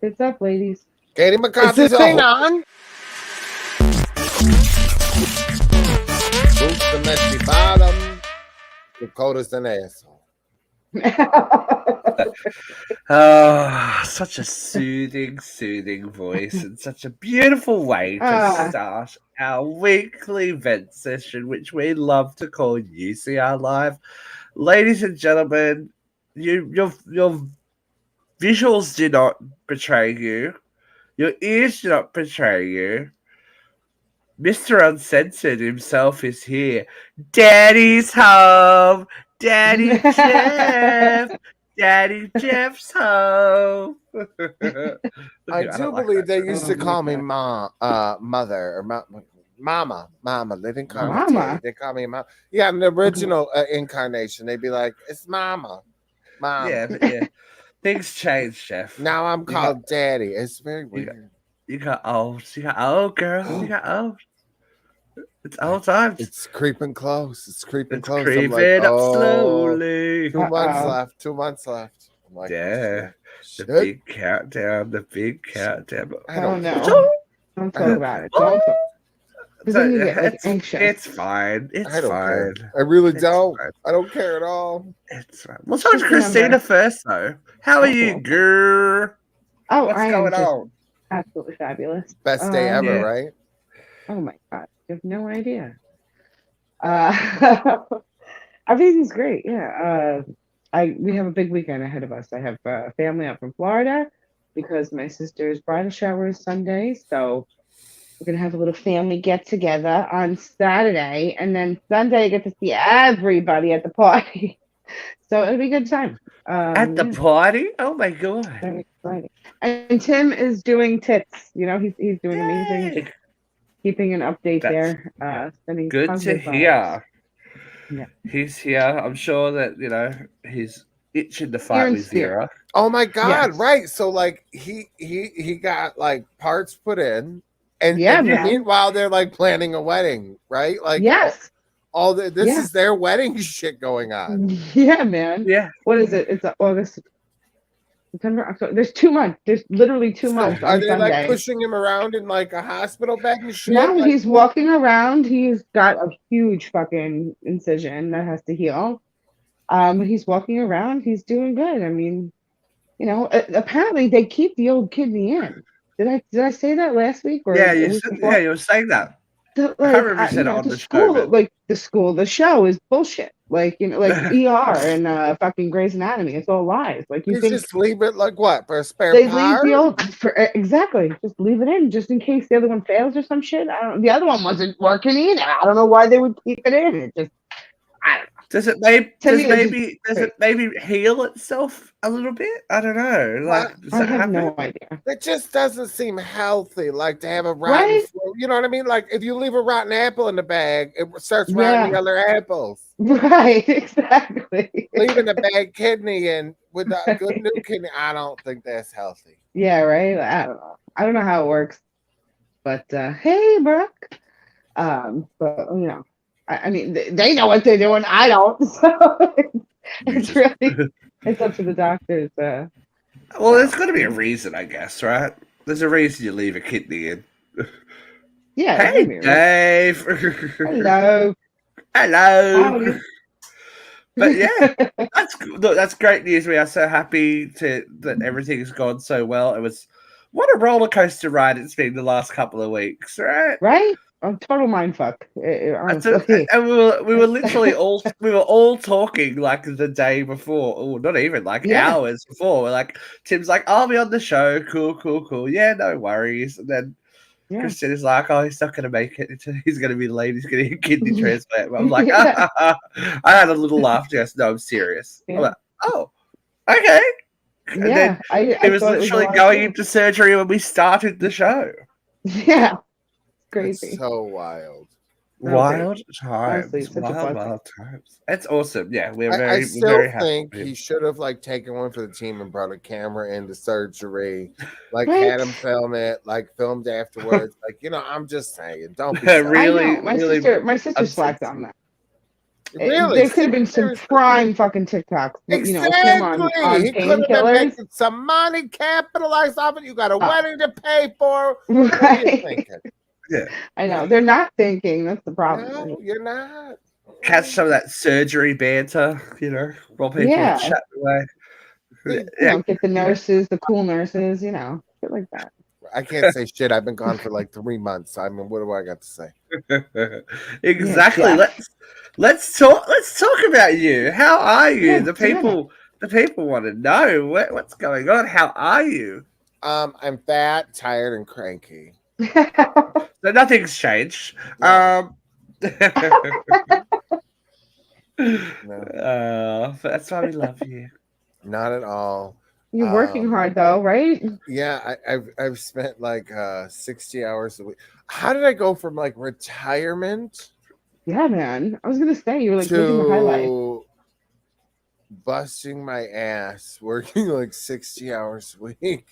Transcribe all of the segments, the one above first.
Tits up, ladies. Katie Is McCarthy's this thing on? Boots the messy bottom. Dakota's an asshole. Oh, such a soothing voice and such a beautiful way to start our weekly vent session, which we love to call UCR Live. Ladies and gentlemen, your visuals do not betray you. Your ears do not betray you. Mr. Uncensored himself is here. Daddy's home. Daddy Jeff. Daddy Jeff's home. I do believe they used to call me mother or mama. They didn't call me Daddy. They call me mama. Yeah, in the original incarnation, they'd be like, "It's mama." Yeah, but yeah. Things change, Jeff. Now I'm called Daddy. It's very weird. You got old. You got old, girl. You got old. It's old times. It's creeping close. It's creeping close. Creeping I'm like, up slowly. 2 months left. 2 months left. I'm like, yeah. Shit. The big countdown. The big countdown. I don't know. Don't talk about it. Don't talk. Then you get like anxious. It's fine. It's I don't fine. care. I really don't. Fine. I don't care at all. It's fine. We'll talk to Christina first, though. How are you, girl? Oh, what's going on? Absolutely fabulous. Best day ever, right? Oh my god, you have no idea. Everything's great. Yeah. We have a big weekend ahead of us. I have family up from Florida because my sister's bridal shower is Sunday, so we're gonna have a little family get together on Saturday, and then Sunday I get to see everybody at the party. So it'll be a good time. At the party? Oh my god! Very exciting. And Tim is doing tits. You know, he's doing amazing. Keeping an update there. Good to hear. Yeah, he's here. I'm sure that he's itching to fight with Vera. Oh my god! Yes. Right. So like he got like parts put in. And meanwhile, they're like planning a wedding, right? Like, this is their wedding shit going on. Yeah, man. Yeah. What is it? It's August, September, October. There's 2 months. There's literally 2 months. Are they like pushing him around in like a hospital bed and shit? No, like, he's walking around. He's got a huge fucking incision that has to heal. But he's walking around. He's doing good. I mean, apparently they keep the old kidney in. Did I say that last week? Or you were saying that. I can't remember you said it on the show. Like the show is bullshit. Like like ER and fucking Grey's Anatomy. It's all lies. Like you think just leave it like what for a spare they part? Leave the old exactly. Just leave it in just in case the other one fails or some shit. I don't. The other one wasn't working either. I don't know why they would keep it in. It just I don't know. Does it maybe heal itself a little bit? I don't know. Like I have no idea. It just doesn't seem healthy. Like to have a rotten, you know what I mean? Like if you leave a rotten apple in the bag, it starts rotting the other apples. Right, exactly. Leaving a bad kidney in with a good new kidney, I don't think that's healthy. Yeah, right. I don't know. I don't know how it works, but hey, Brooke. But I mean, they know what they're doing. I don't. So it's up to the doctors. Well, there's got to be a reason, I guess, right? There's a reason you leave a kidney in. Yeah. Hey, Dave. Hello. Hello. But yeah, that's great news. We are so happy that everything has gone so well. What a roller coaster ride it's been the last couple of weeks, right? Right. A total mindfuck. And we were literally all talking like the day before, or not even like hours before. We're like, Tim's like, I'll be on the show. Cool. Yeah, no worries. And then Christina's like, oh, he's not going to make it. He's going to be late. He's going to get kidney transplant. I'm like, I had a little laugh. Yes, no, I'm serious. I'm like, oh, okay. And then he was literally going into surgery when we started the show. Yeah. Crazy. It's so wild. Wild times. Wild times. It's awesome. Yeah, we're very happy. I think he should have like taken one for the team and brought a camera into surgery, like had him film it, like filmed afterwards. Like I'm just saying, don't be really. My sister slacked on that. Really? There could have been some prime fucking TikToks. Exactly. Him on He could have been painkillers. making some money, capitalized off it. You got a wedding to pay for. Right. What are you thinking? Yeah. I know. They're not thinking. That's the problem. No, you're not. Catch some of that surgery banter, while people chat away. Get the nurses, the cool nurses, shit like that. I can't say shit. I've been gone for like 3 months. I mean, what do I got to say? Exactly. Yeah. Let's talk about you. How are you? Yeah, the people want to know what's going on. How are you? I'm fat, tired, and cranky. So nothing's changed. No. No. That's why we love you. Not at all. You're working hard though, right? Yeah, I've spent like 60 hours a week. How did I go from like retirement? Yeah, man. I was gonna say you were like living the highlight. Busting my ass, working like 60 hours a week.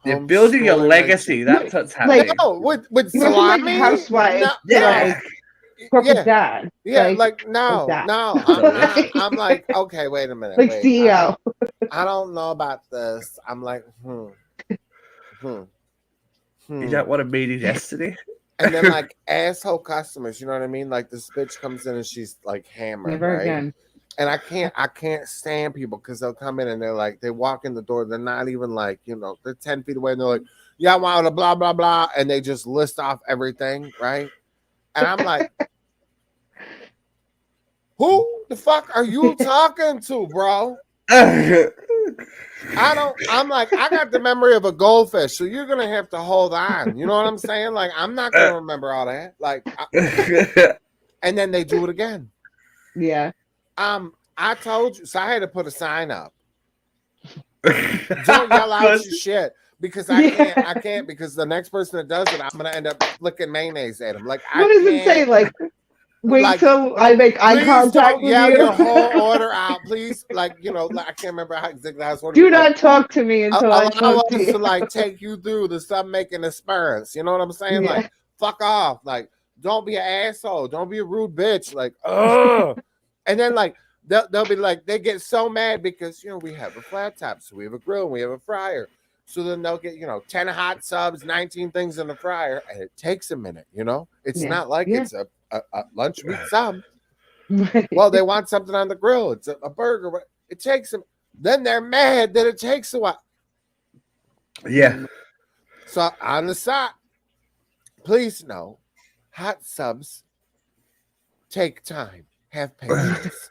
You're building a legacy. That's what's happening. With salami, like housewife. No, yeah. Corporate dad. Yeah, no. I'm like, okay, wait a minute. Like CEO. I don't know about this. I'm like, You don't want to meet his destiny? And then like asshole customers, you know what I mean? Like this bitch comes in and she's like hammered. Never right? again. And I can't stand people because they'll come in and they're like, they walk in the door, they're not even like, they're 10 feet away and they're like, yeah, wow, blah, blah, blah. And they just list off everything, right? And I'm like, who the fuck are you talking to, bro? I'm like, I got the memory of a goldfish, so you're gonna have to hold on. You know what I'm saying? Like, I'm not gonna remember all that. Like, and then they do it again. Yeah. I told you, so I had to put a sign up. Don't yell out your shit because I can't because the next person that does it, I'm gonna end up flicking mayonnaise at him. Like, what does it say? Like, wait till I make eye contact with you. Yell your whole order out, please. Like, I can't remember how exactly I was ordering. Do not talk to me until I talk to you. To like take you through the stuff making experience. You know what I'm saying? Yeah. Like, fuck off. Like, don't be an asshole. Don't be a rude bitch. Like, and then like they'll be like, they get so mad because we have a flat top, so we have a grill, and we have a fryer. So then they'll get 10 hot subs, 19 things in the fryer, and it takes a minute. It's not like it's a lunch meat sub. Well, they want something on the grill. It's a burger. It takes them. Then they're mad that it takes a while. Yeah. So on the side, please know, hot subs take time. Have patience.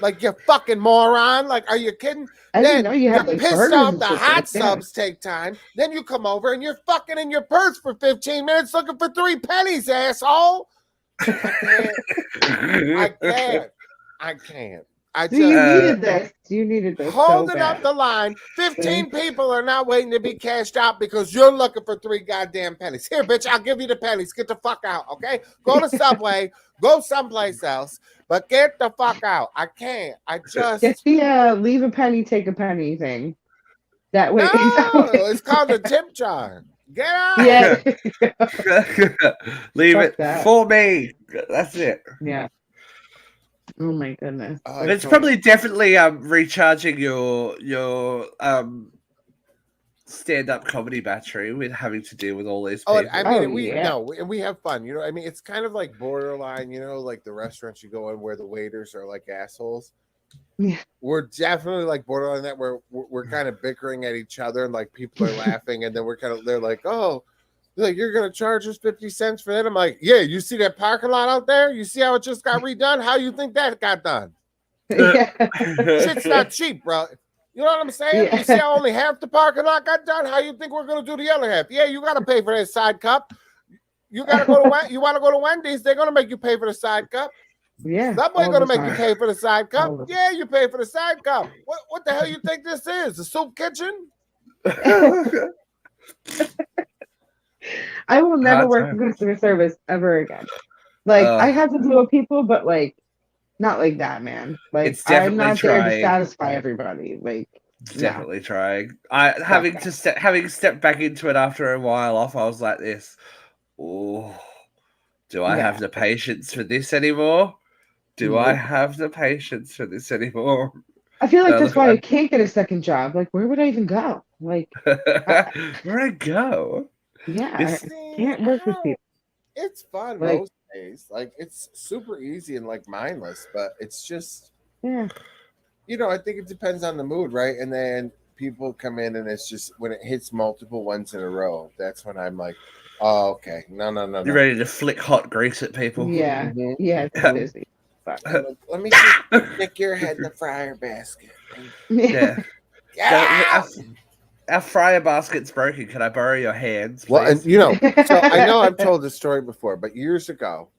Like, you fucking moron. Like, are you kidding? I didn't know you had you're pissed off the hot subs take time. Then you come over and you're fucking in your purse for 15 minutes looking for 3 pennies, asshole. I can't. You needed this. Holding up the line. 15 people are not waiting to be cashed out because you're looking for 3 goddamn pennies. Here, bitch, I'll give you the pennies. Get the fuck out, okay? Go to Subway. Go someplace else. But get the fuck out. I can't. I just... Get the leave a penny, take a penny thing. That way. No, it's called a tip jar. Get out. Yeah. Leave it for me. That's it. Yeah. Oh my goodness. It's probably definitely recharging your stand-up comedy battery with having to deal with all these people. I mean, we have fun. I mean, it's kind of like borderline, like the restaurants you go in where the waiters are like assholes. Yeah. We're definitely like borderline that where we're kind of bickering at each other and like people are laughing and then they're like, oh, like, you're gonna charge us 50 cents for that? I'm like, yeah, you see that parking lot out there? You see how it just got redone? How you think that got done? Shit's not cheap, bro. You know what I'm saying? Yeah. You see how only half the parking lot got done? How you think we're gonna do the other half? Yeah, you gotta pay for that side cup. You gotta go to you want to go to Wendy's? They're gonna make you pay for the side cup. Yeah, Subway gonna make you pay for the side cup. Yeah, you pay for the side cup. What the hell you think this is? The soup kitchen? I will never work in customer service ever again. Like, I have to deal with people, but like, not like that, man. Like, I'm not there to satisfy everybody. Like, definitely trying. Having stepped back into it after a while off, I was like this. Oh, do I have the patience for this anymore? Do I have the patience for this anymore? I feel like that's Look, why I can't get a second job. Like, where would I even go? Like, where I go? yeah, It's I can't work with people. It's fun Like, most days. Like it's super easy and like mindless, but it's just yeah, I think it depends on the mood, right? And then people come in and it's just when it hits multiple ones in a row, that's when I'm like, oh, okay, no, no, no, you're no. ready to flick hot grease at people. yeah, Mm-hmm. yeah. It's Mm-hmm. busy. But I'm like, let me just stick your head in the fryer basket. yeah, Yeah. Get Go, out! our fryer basket's broken. Can I borrow your hands, Well, and please? so I know I've told this story before, but years ago,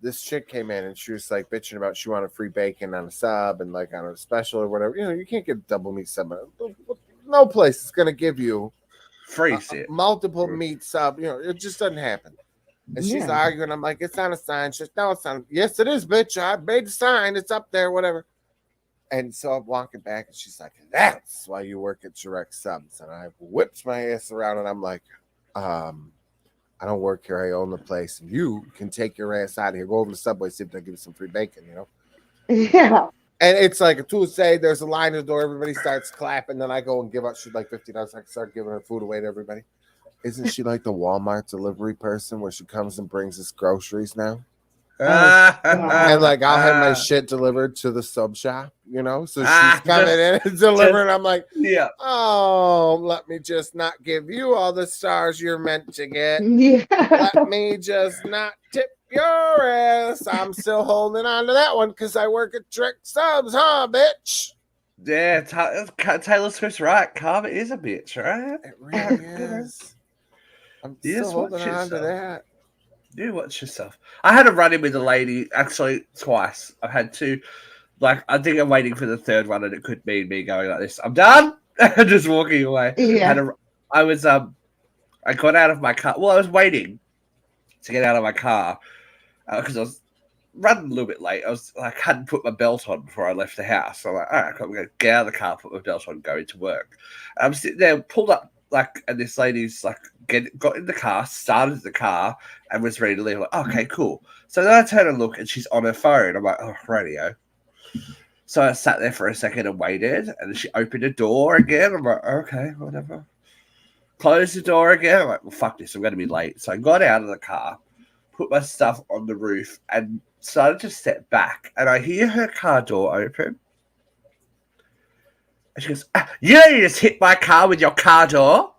this chick came in and she was like bitching about she wanted free bacon on a sub and like on a special or whatever. You can't get double meat sub. No place is gonna give you Freeze it. multiple meat sub. It just doesn't happen. And she's yeah. arguing. I'm like, it's on a sign. She's no, it's not. Yes, it is, bitch. I made the sign. It's up there, whatever. And so I'm walking back, and she's like, "That's why you work at Direct Subs." And I whips my ass around, and I'm like, I don't work here. I own the place. And you can take your ass out of here. Go over to Subway, see if they'll give you some free bacon, Yeah. And it's like a Tuesday. There's a line at the door. Everybody starts clapping. Then I go and give up. She's like $50. I start giving her food away to everybody. Isn't she like the Walmart delivery person where she comes and brings us groceries now? Oh, And like I'll have my shit delivered to the sub shop, so she's coming in and delivering. I'm like, yeah. oh, let me just not give you all the stars you're meant to get. yeah. Let me just not tip your ass. I'm still holding on to that one because I work at Trick Subs, huh, bitch? Yeah, Taylor Swift's right. Karma is a bitch, right? It really is. I'm still holding on to that. You watch yourself. I had a run in with a lady actually twice. I've had two. Like I think I'm waiting for the third one, and it could be me going like this. I'm done, and just walking away. Yeah. I got out of my car. Well, I was waiting to get out of my car because I was running a little bit late. I was like hadn't put my belt on before I left the house. So I'm like, all right, I'm gonna get out of the car, put my belt on, go into work. And I'm sitting there, pulled up. And this lady's like got in the car, started the car, and was ready to leave. I'm like, okay, cool. So then I turn and look, and she's on her phone. I'm like, oh, radio. So I sat there for a second and waited, and then she opened the door again. I'm like, okay, whatever. Closed the door again. I'm like, well, fuck this. I'm going to be late. So I got out of the car, put my stuff on the roof, and started to step back. And I hear her car door open. And she goes, you know you just hit my car with your car door?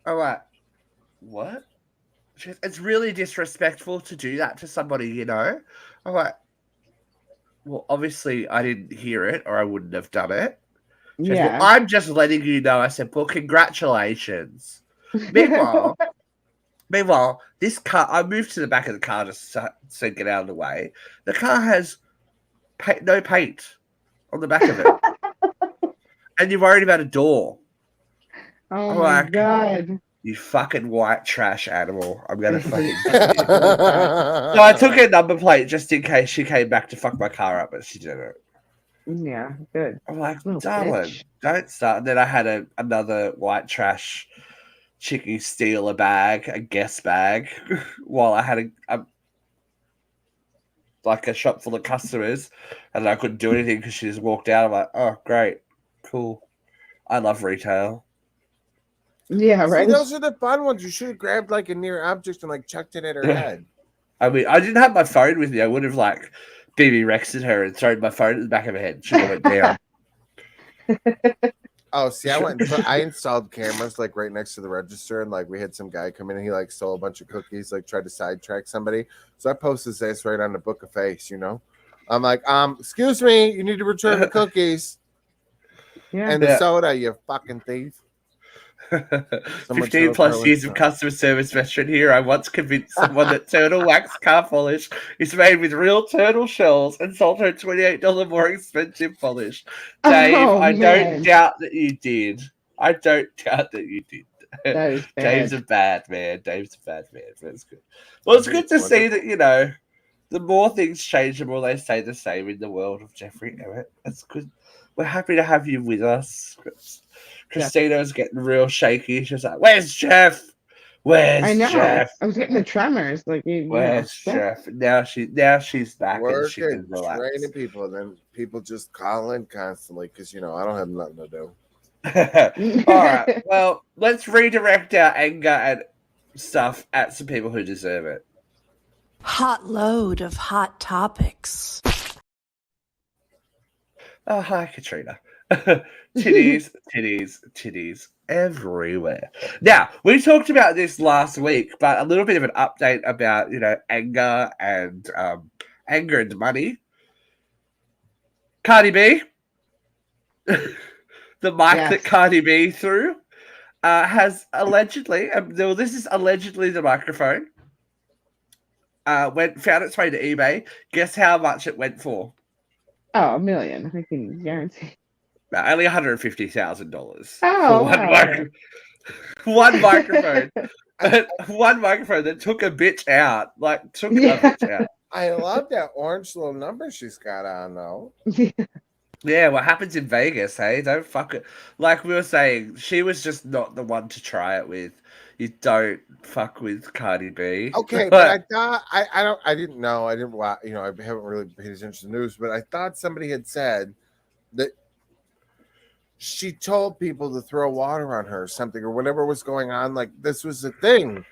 I'm like, what? She goes, it's really disrespectful to do that to somebody, I'm like, well, obviously I didn't hear it or I wouldn't have done it. She goes, well, I'm just letting you know. I said, well, congratulations. Meanwhile, this car, I moved to the back of the car just to get out of the way. The car has no paint on the back of it. And you're worried about a door. Oh my God. You fucking white trash animal. I'm going to fucking... So I took her number plate just in case she came back to fuck my car up, but she didn't. Yeah, good. I'm like, darling, don't start. And then I had another white trash chickie steal a guest bag, while I had a shop full of customers, and I couldn't do anything because she just walked out. I'm like, oh, great, cool. I love retail. Yeah, right. See, those are the fun ones. You should have grabbed like a near object and like chucked it at her head. I mean, I didn't have my phone with me. I would have like BB Rexed her and thrown my phone at the back of her head. She would have went down. Oh, see, I installed cameras like right next to the register, and like we had some guy come in and he like stole a bunch of cookies, like tried to sidetrack somebody. So I posted his ass right on the book of face, I'm like, excuse me, you need to return the cookies. Yeah. And the soda, you fucking thief. 15 plus years of customer service veteran here. I once convinced someone that turtle wax car polish is made with real turtle shells and sold her $28 more expensive polish. Dave, I don't doubt that you did. I don't doubt that you did. That is bad. Dave's a bad man. Dave's a bad man. That's good. Well, it's good to see that, the more things change, the more they stay the same in the world of Jeffrey Emmett. That's good. We're happy to have you with us. Christina was getting real shaky. She was like, where's Jeff? Where's know. Jeff? I was getting the tremors. Like, Where's Jeff? Now she's back and she can Working, relax. training people, and then people just call in constantly because I don't have nothing to do. All right. Well, let's redirect our anger and stuff at some people who deserve it. Hot load of hot topics. Oh, hi, Katrina. Titties, titties, titties everywhere. Now, we talked about this last week, but a little bit of an update about, anger and money. Cardi B, the mic that Cardi B threw, has allegedly, this is allegedly the microphone, found its way to eBay. Guess how much it went for? Oh, $1 million. I can guarantee. Only $150,000 for one microphone. One microphone that took a bitch out. Like, took a bitch out. I love that orange little number she's got on, though. Yeah, what happens in Vegas, hey? Don't fuck it. Like we were saying, she was just not the one to try it with. You don't fuck with Cardi B. Okay, but I thought I didn't know. I didn't watch. I haven't really paid attention to the news, but I thought somebody had said that she told people to throw water on her or something, or whatever was going on. Like, this was a thing.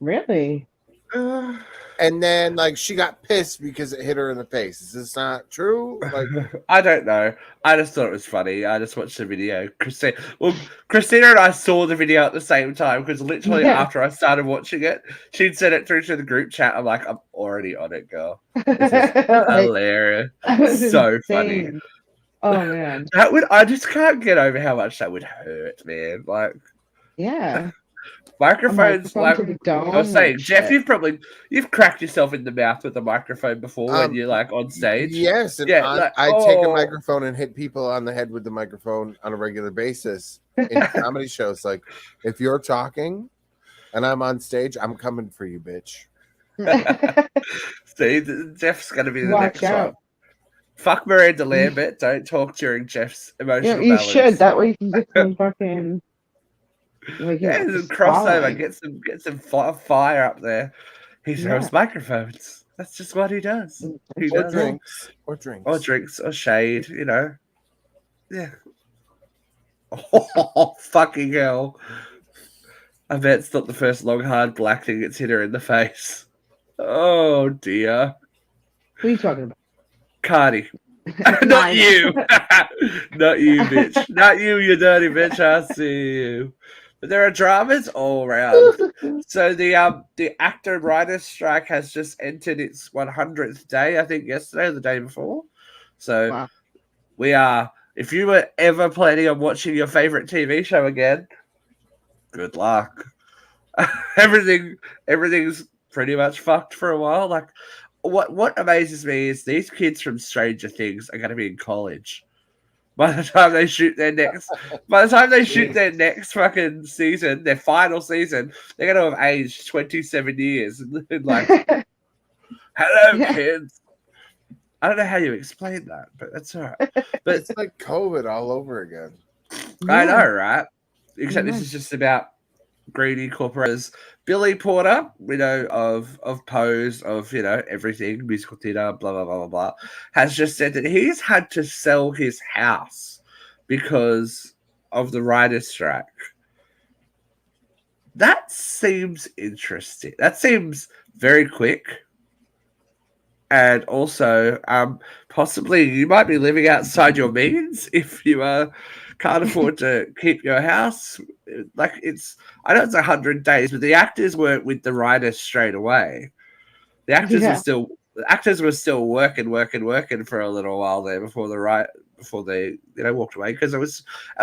Really? And then, like, she got pissed because it hit her in the face. Is this not true? Like, I don't know. I just thought it was funny. I just watched the video. Christina and I saw the video at the same time because literally after I started watching it, she'd sent it through to the group chat. I'm like, I'm already on it, girl. This is hilarious. So funny. Oh man, I just can't get over how much that would hurt, man. Like, yeah. Microphones, like I was saying, Jeff, shit. you've cracked yourself in the mouth with a microphone before when you're like on stage. Yes, and I take a microphone and hit people on the head with the microphone on a regular basis in comedy shows. Like, if you're talking and I'm on stage, I'm coming for you, bitch. See, Jeff's gonna be the next one. Fuck Miranda Lambert. Don't talk during Jeff's emotional you balance. should. That way you can get some fucking crossover. Get some fire up there. He throws microphones. That's just what he does. Drinks. Or drinks or shade. Yeah. Oh, fucking hell! I bet it's not the first long hard black thing that's hit her in the face. Oh dear. Who are you talking about? Cardi. Not you. Not you, bitch. Not you, you dirty bitch. I see you. But there are dramas all around. So the actor and writer strike has just entered its 100th day, I think yesterday or the day before. So we are, if you were ever planning on watching your favorite TV show again, good luck. Everything's pretty much fucked for a while. Like, what amazes me is these kids from Stranger Things are going to be in college by the time they shoot their next. Fucking season, their final season, they're going to have aged 27 years. Like, hello, kids. I don't know how you explain that, but that's all right. But it's like COVID all over again. I know, right? Except this is just about greedy corporations. Billy Porter, widow of Pose, of everything, musical theatre, blah blah blah blah blah, has just said that he's had to sell his house because of the writer's strike. That seems interesting. That seems very quick. And also, possibly you might be living outside your means if you can't afford to keep your house. Like, I know it's 100 days, but the actors weren't with the writers straight away. The actors were still working for a little while there before they walked away, because I was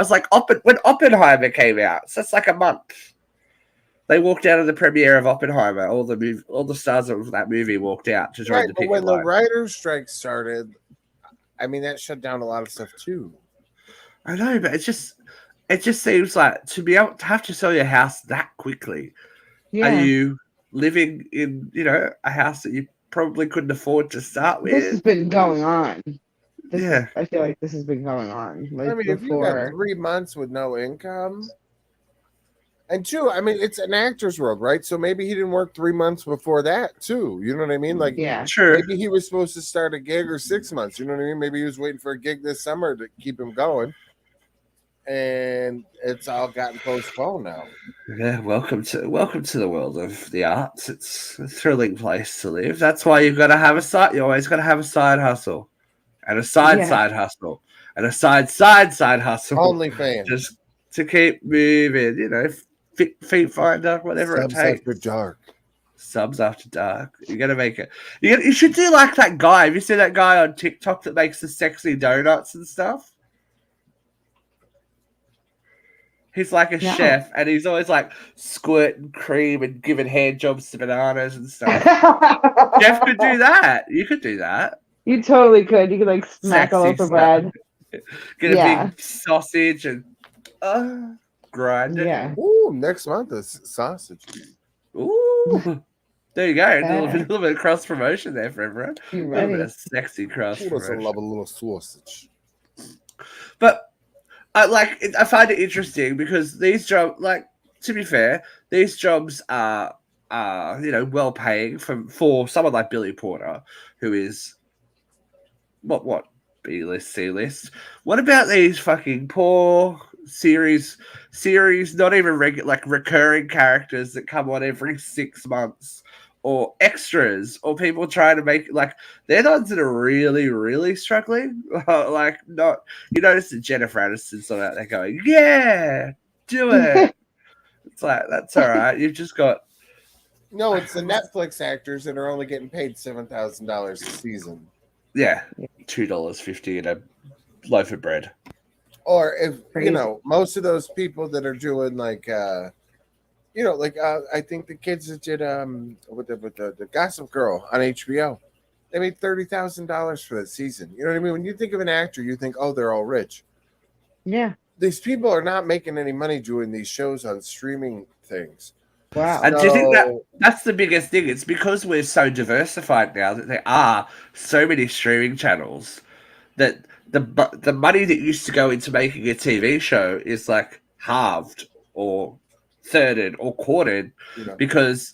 like when Oppenheimer came out, so that's like a month. They walked out of the premiere of Oppenheimer. All the stars of that movie walked out to join the picket line. When the writer's strike started, I mean, that shut down a lot of stuff too. I know, but it just seems like to be able to have to sell your house that quickly. Yeah. Are you living in a house that you probably couldn't afford to start with? This has been going on. I feel like this has been going on. Like, I mean, if you got 3 months with no income. And two, I mean, it's an actor's world, right? So maybe he didn't work 3 months before that, too. You know what I mean? Like, True. Maybe he was supposed to start a gig or 6 months. You know what I mean? Maybe he was waiting for a gig this summer to keep him going, and it's all gotten postponed now. Yeah, welcome to the world of the arts. It's a thrilling place to live. That's why you've got to have a side. You always got to have a side hustle, and a side hustle, and a side hustle. OnlyFans, just to keep moving. You know, feet finder, whatever Subs it takes. After dark. Subs after dark. You got to make it. You should do like that guy. Have you seen that guy on TikTok that makes the sexy donuts and stuff? He's like a chef, and he's always like squirting cream and giving hand jobs to bananas and stuff. Jeff could do that. You could do that. You totally could. You could like smack all over bread. Get a big sausage and grind it. Yeah. Ooh, next month is sausage. Ooh. There you go. A little bit of cross promotion there for everyone. A little bit of sexy cross promotion. Who doesn't love a little sausage? But I find it interesting because these jobs, like, to be fair, these jobs are well paying for someone like Billy Porter, who is what B-list, C-list. What about these fucking poor series, not even recurring characters that come on every 6 months, or extras, or people trying to make they're the ones that are really, really struggling. You notice that Jennifer Aniston's not out there going, "Yeah, do it." It's like, that's all right. You've just got it's the Netflix actors that are only getting paid $7,000 a season. Yeah, $2.50 and a loaf of bread. Or if most of those people that are doing I think the kids that did with the Gossip Girl on HBO, they made $30,000 for that season. You know what I mean? When you think of an actor, you think, oh, they're all rich. Yeah. These people are not making any money doing these shows on streaming things. Wow. And do you think that's the biggest thing? It's because we're so diversified now that there are so many streaming channels that the money that used to go into making a TV show is like halved or thirded or quartered because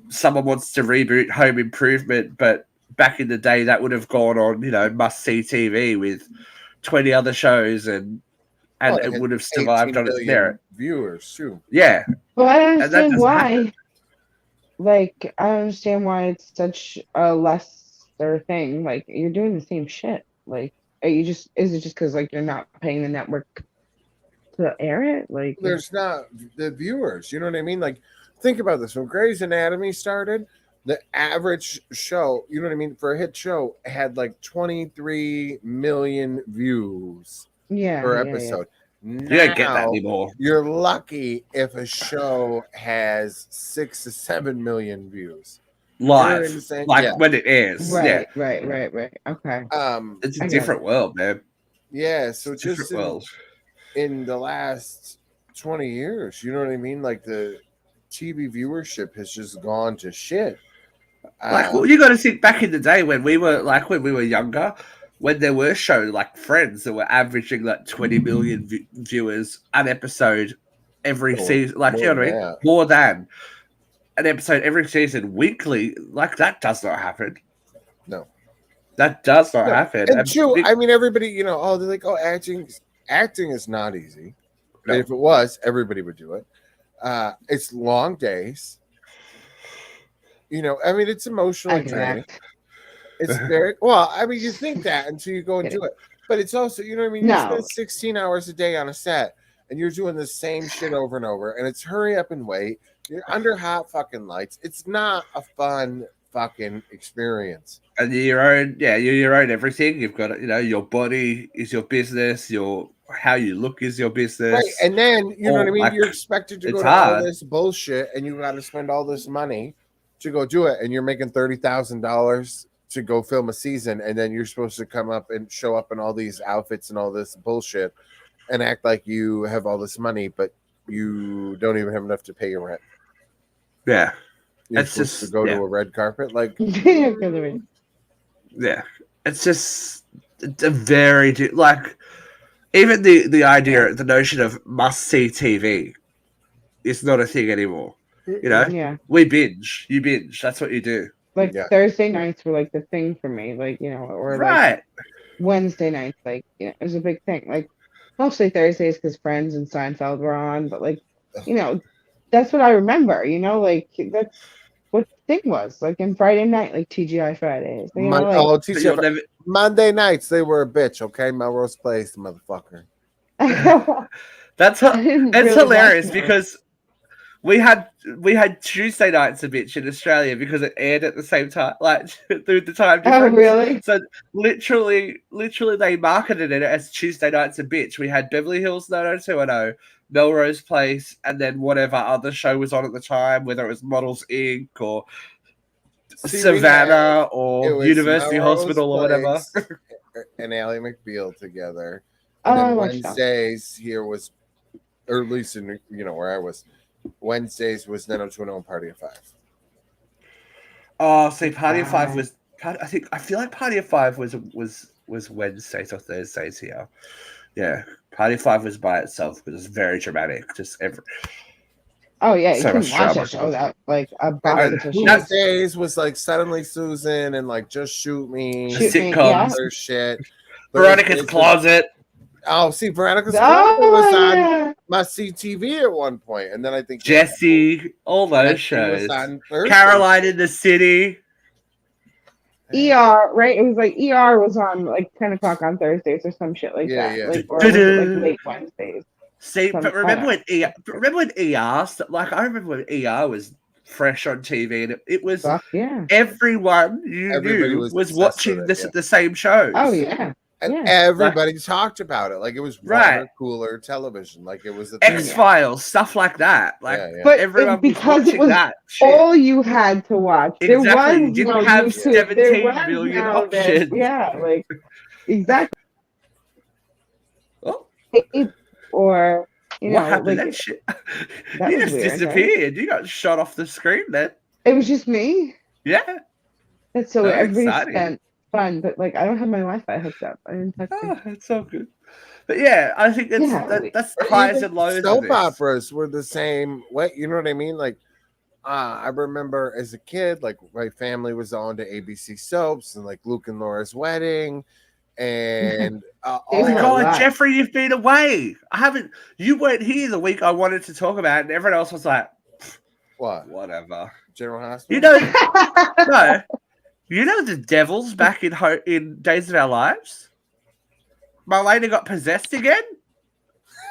someone wants to reboot Home Improvement, but back in the day that would have gone on must see TV with 20 other shows and it would have survived on its merit. Viewers too. Yeah. Well, I understand why. Like, I understand why it's such a lesser thing. Like, you're doing the same shit. Like, is it just because you're not paying the network to air it? Like, there's not the viewers. You know what I mean? Like, think about this. When Grey's Anatomy started, the average show, you know what I mean, for a hit show, had 23 million views per episode. You don't get that anymore. You're lucky if a show has 6 to 7 million views live, when it airs. Right. Okay. It's a different world, man. Yeah. So just in the last 20 years, you know what I mean? Like, the TV viewership has just gone to shit. You got to think back in the day when we were younger, when there were shows like Friends that were averaging 20 million viewers an episode every season. You know what I mean? More than an episode every season weekly. That does not happen. No. That does not happen. And true, I mean, everybody, they're like, oh, acting is not easy. No. If it was, everybody would do it. It's long days. I mean, it's emotionally draining. It's very well. I mean, you think that until you go and do it, but it's also, you know what I mean. You spend 16 hours a day on a set, and you're doing the same shit over and over, and it's hurry up and wait. You're under hot fucking lights. It's not a fun fucking experience. And you're your own everything. You've got your body is your business. How you look is your business. Right, and then you know what I mean. You're expected to go to all this bullshit, and you got to spend all this money to go do it, and you're making $30,000 to go film a season, and then you're supposed to come up and show up in all these outfits and all this bullshit and act like you have all this money, but you don't even have enough to pay your rent. Yeah. You're supposed to go to a red carpet. Yeah. It's just a very even the idea, the notion of must see TV it's not a thing anymore. You know, Yeah. we binge. You binge. That's what you do. Like Thursday nights were like the thing for me, like, you know, or Right. like Wednesday nights, like, you know, it was a big thing. Like mostly Thursdays because Friends and Seinfeld were on, but like, you know, that's what I remember, you know, like that's what the thing was. Like in Friday night, like TGI Fridays. You know, like TGI Monday nights, they were a bitch, okay? Melrose Place, motherfucker. It's really hilarious because we had Tuesday nights a bitch in Australia because it aired at the same time, like through the time difference. Oh, really? So literally, they marketed it as Tuesday nights a bitch. We had Beverly Hills 90210, Melrose Place, and then whatever other show was on at the time, whether it was Models Inc. or Savannah or University Hospital or whatever. And Ally McBeal together. And then Wednesdays here was, or at least in, you know, where I was, Wednesdays was 90210 Party of Five. Oh, see, Party of Five was. I feel like Party of Five was Wednesdays or Thursdays here. Yeah, Party of Five was by itself because it's very dramatic. Just every. Oh yeah, you couldn't watch a show that like about Tuesdays was like Suddenly Susan and like Just Shoot Me, sitcoms, other shit. Veronica's Closet. Oh, see, Veronica's Closet was on Must See TV at one point, and then I think Jesse, all those shows. Caroline in the City. ER, right? It was like ER was on like 10 o'clock on Thursdays or some shit like that. Yeah. Like, or was it, like late Wednesdays. See, but remember when ER? Like I remember when ER was fresh on TV, and it was everyone knew was watching this at the same show. Oh yeah. And everybody talked about it like it was water cooler television, like it was X-Files, stuff like that. Like, but everyone because was it was that all you had to watch. Exactly. There was, you didn't have 17 million options. Yeah, like exactly. Oh. Or you know, what happened? like, that shit. You just weird, disappeared. You got shot off the screen then. It was just me. Yeah. That's so everybody spent fun, but like I don't have my Wi-Fi hooked up. I didn't touch it. It's so good. But yeah, I think that's the highs and lows. Soap operas were the same way. You know what I mean? Like, I remember as a kid, like my family was on to ABC soaps and like Luke and Laura's Wedding, and oh my God, Jeffrey, you've been away. You weren't here the week I wanted to talk about, and everyone else was like, "What? Whatever." General Hospital. You know, no. You know the Devils back in Days of Our Lives? Marlena got possessed again?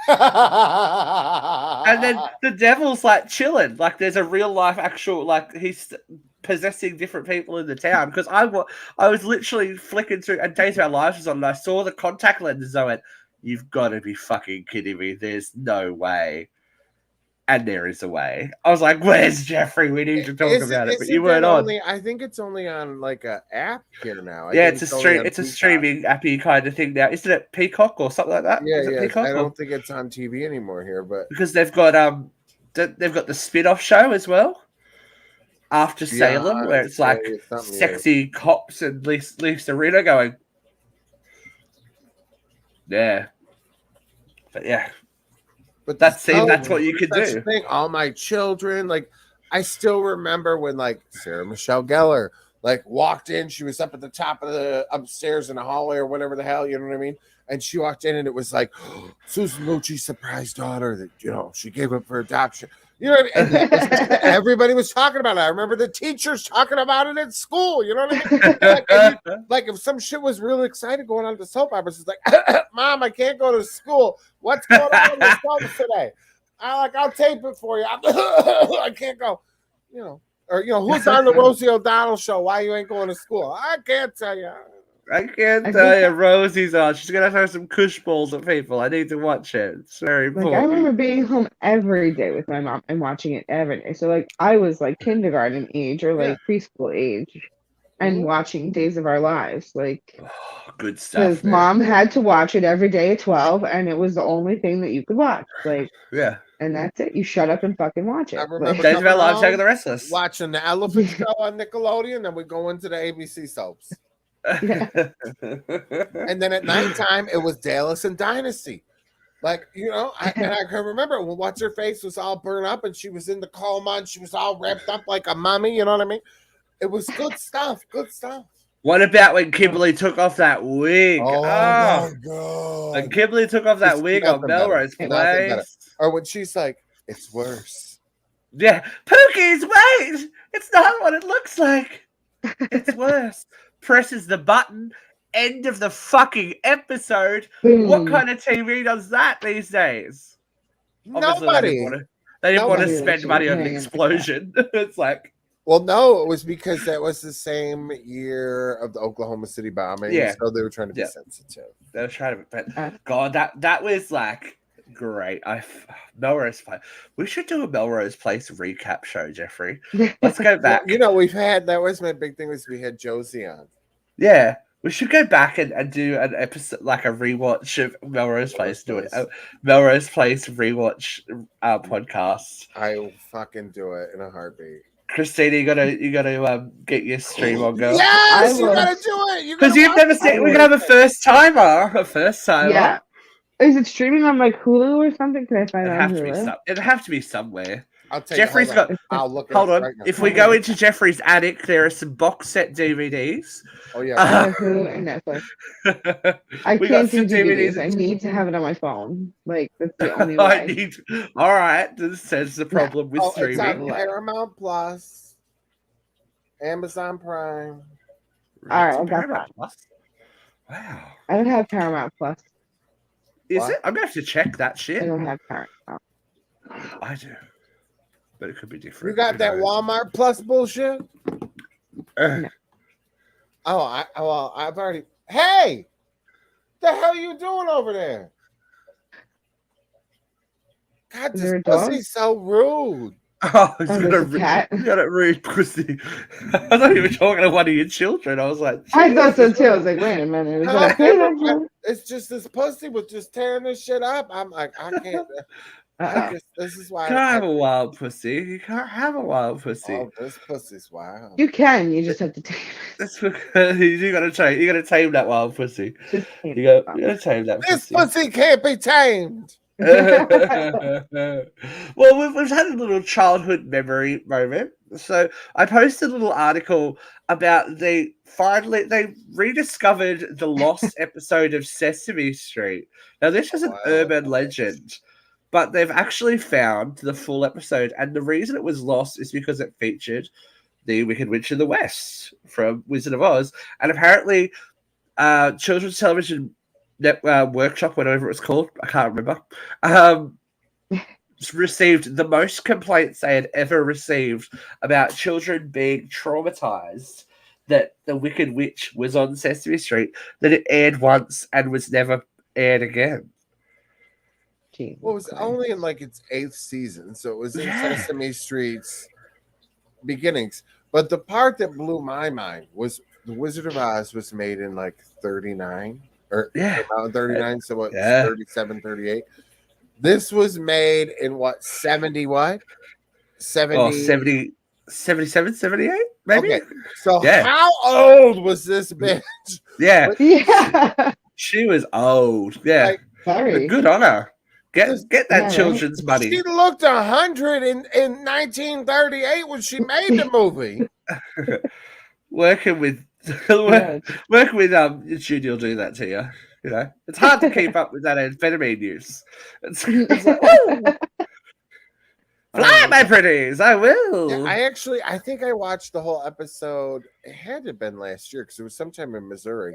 And then the Devil's like chilling. Like there's a real life actual, like he's possessing different people in the town. Because I was literally flicking through, and Days of Our Lives was on, and I saw the contact lenses. I went, you've got to be fucking kidding me. There's no way. And there is a way. I was like, where's Jeffrey? We need to talk about it. But you weren't on. I think it's only on like an app here now. It's a streaming appy kind of thing now. Isn't it Peacock or something like that? Yeah, Peacock, I don't think it's on TV anymore here, but because they've got the spin-off show as well. After Salem, where it's like sexy cops and Lisa Rinna going. Yeah. But yeah. But that's what you could do. All My Children, like I still remember when like Sarah Michelle Gellar like walked in. She was up at the top of the upstairs in the hallway or whatever the hell, you know what I mean? And she walked in and it was like Susan Lucci's surprise daughter that she gave up for adoption. You know what I mean? And everybody was talking about it. I remember the teachers talking about it at school. You know what I mean? Like if some shit was really exciting going on at the soap operas, it's like, Mom, I can't go to school. What's going on in the soaps today? I'll tape it for you. I can't go. Or who's on the Rosie O'Donnell show? Why you ain't going to school? I can't tell you. I can't tell you. Rosie's on. She's gonna throw some cush balls at people. I need to watch it. It's very important. I remember being home every day with my mom and watching it every day. So like I was like kindergarten age or like preschool age, and watching Days of Our Lives. Like good stuff. Because Mom had to watch it every day at 12, and it was the only thing that you could watch. Like and that's it. You shut up and fucking watch it. I remember Days of Our Lives, Jack of the Restless. Watching the Elephant Show on Nickelodeon, then we go into the ABC soaps. Yeah. And then at nighttime, it was Dallas and Dynasty. Like, and I can remember when what's her face was all burned up and she was in the coma and she was all wrapped up like a mummy. You know what I mean? It was good stuff. Good stuff. What about when Kimberly took off that wig? Oh my god! When Kimberly took off that wig on Melrose Place. Or when she's like, "It's worse." Yeah, Pookie's wait. It's not what it looks like. It's worse. Presses the button. End of the fucking episode. What kind of TV does that these days? Nobody. They didn't want to spend money on an explosion. It's like, well, no, it was because that was the same year of the Oklahoma City bombing. Yeah. So they were trying to be sensitive. They were trying to, but God, that was like great. Melrose Place. We should do a Melrose Place recap show, Jeffrey. Let's go back. Well, we've had, that was my big thing, was we had Josie on. Yeah. We should go back and do an episode, like a rewatch of Melrose Place. Do it. Melrose Place rewatch podcast. I will fucking do it in a heartbeat. Christina, you gotta get your stream on, girl. Yes, you gotta do it. Because you've never seen. We're gonna have a first timer. Yeah. Is it streaming on like Hulu or something? Can I find it on Hulu? It'd have to be somewhere. I'll take Jeffrey's got. I'll look. Hold on. Right, if we go into Jeffrey's attic, there are some box set DVDs. Oh yeah. Hulu and Netflix. I can't do DVDs. I need to have it on my phone. Like that's the only way. All right. This says the problem with streaming. It's on Paramount Plus, Amazon Prime. All right, I got that. Wow. I don't have Paramount Plus. Is it? I'm gonna have to check that shit. I don't have Paramount. I do. But it could be different. You got that Walmart Plus bullshit? No. I've already. Hey, the hell are you doing over there? God, this pussy's so rude. Oh, you got a rude pussy. I thought you were talking to one of your children. I was like, Jesus. I thought so too. I was like, wait a minute. It's just this pussy was just tearing this shit up. I'm like, I can't. This is why you can't have a wild pussy. You can't have a wild pussy. Oh, this pussy's wild. You can. You just have to tame it. That's because you gotta tame that wild pussy. You gotta tame that pussy. This pussy can't be tamed. Well, we've had a little childhood memory moment. So I posted a little article about they rediscovered the lost episode of Sesame Street. Now this is an urban legend, but they've actually found the full episode, and the reason it was lost is because it featured the Wicked Witch of the West from Wizard of Oz, and apparently children's television workshop, whatever it was called, I can't remember, received the most complaints they had ever received about children being traumatized that the Wicked Witch was on Sesame Street, that it aired once and was never aired again. Well, it was only in like its 8th season, so it was in Sesame Street's beginnings. But the part that blew my mind was the Wizard of Oz was made in like 39. Or about 39, so what, 37, 38. This was made in what, 70 what? 70, oh, 70 77, 78, maybe? Okay. So how old was this bitch? Yeah. She was old. Yeah. Like, sorry. Good on her. Get that children's money. She looked 100 in 1938 when she made the movie. Working with Judy will do that to you. You know, it's hard to keep up with that amphetamine use. It's like, fly, my pretties, I will. Yeah, I think I watched the whole episode. It had to have been last year because it was sometime in Missouri.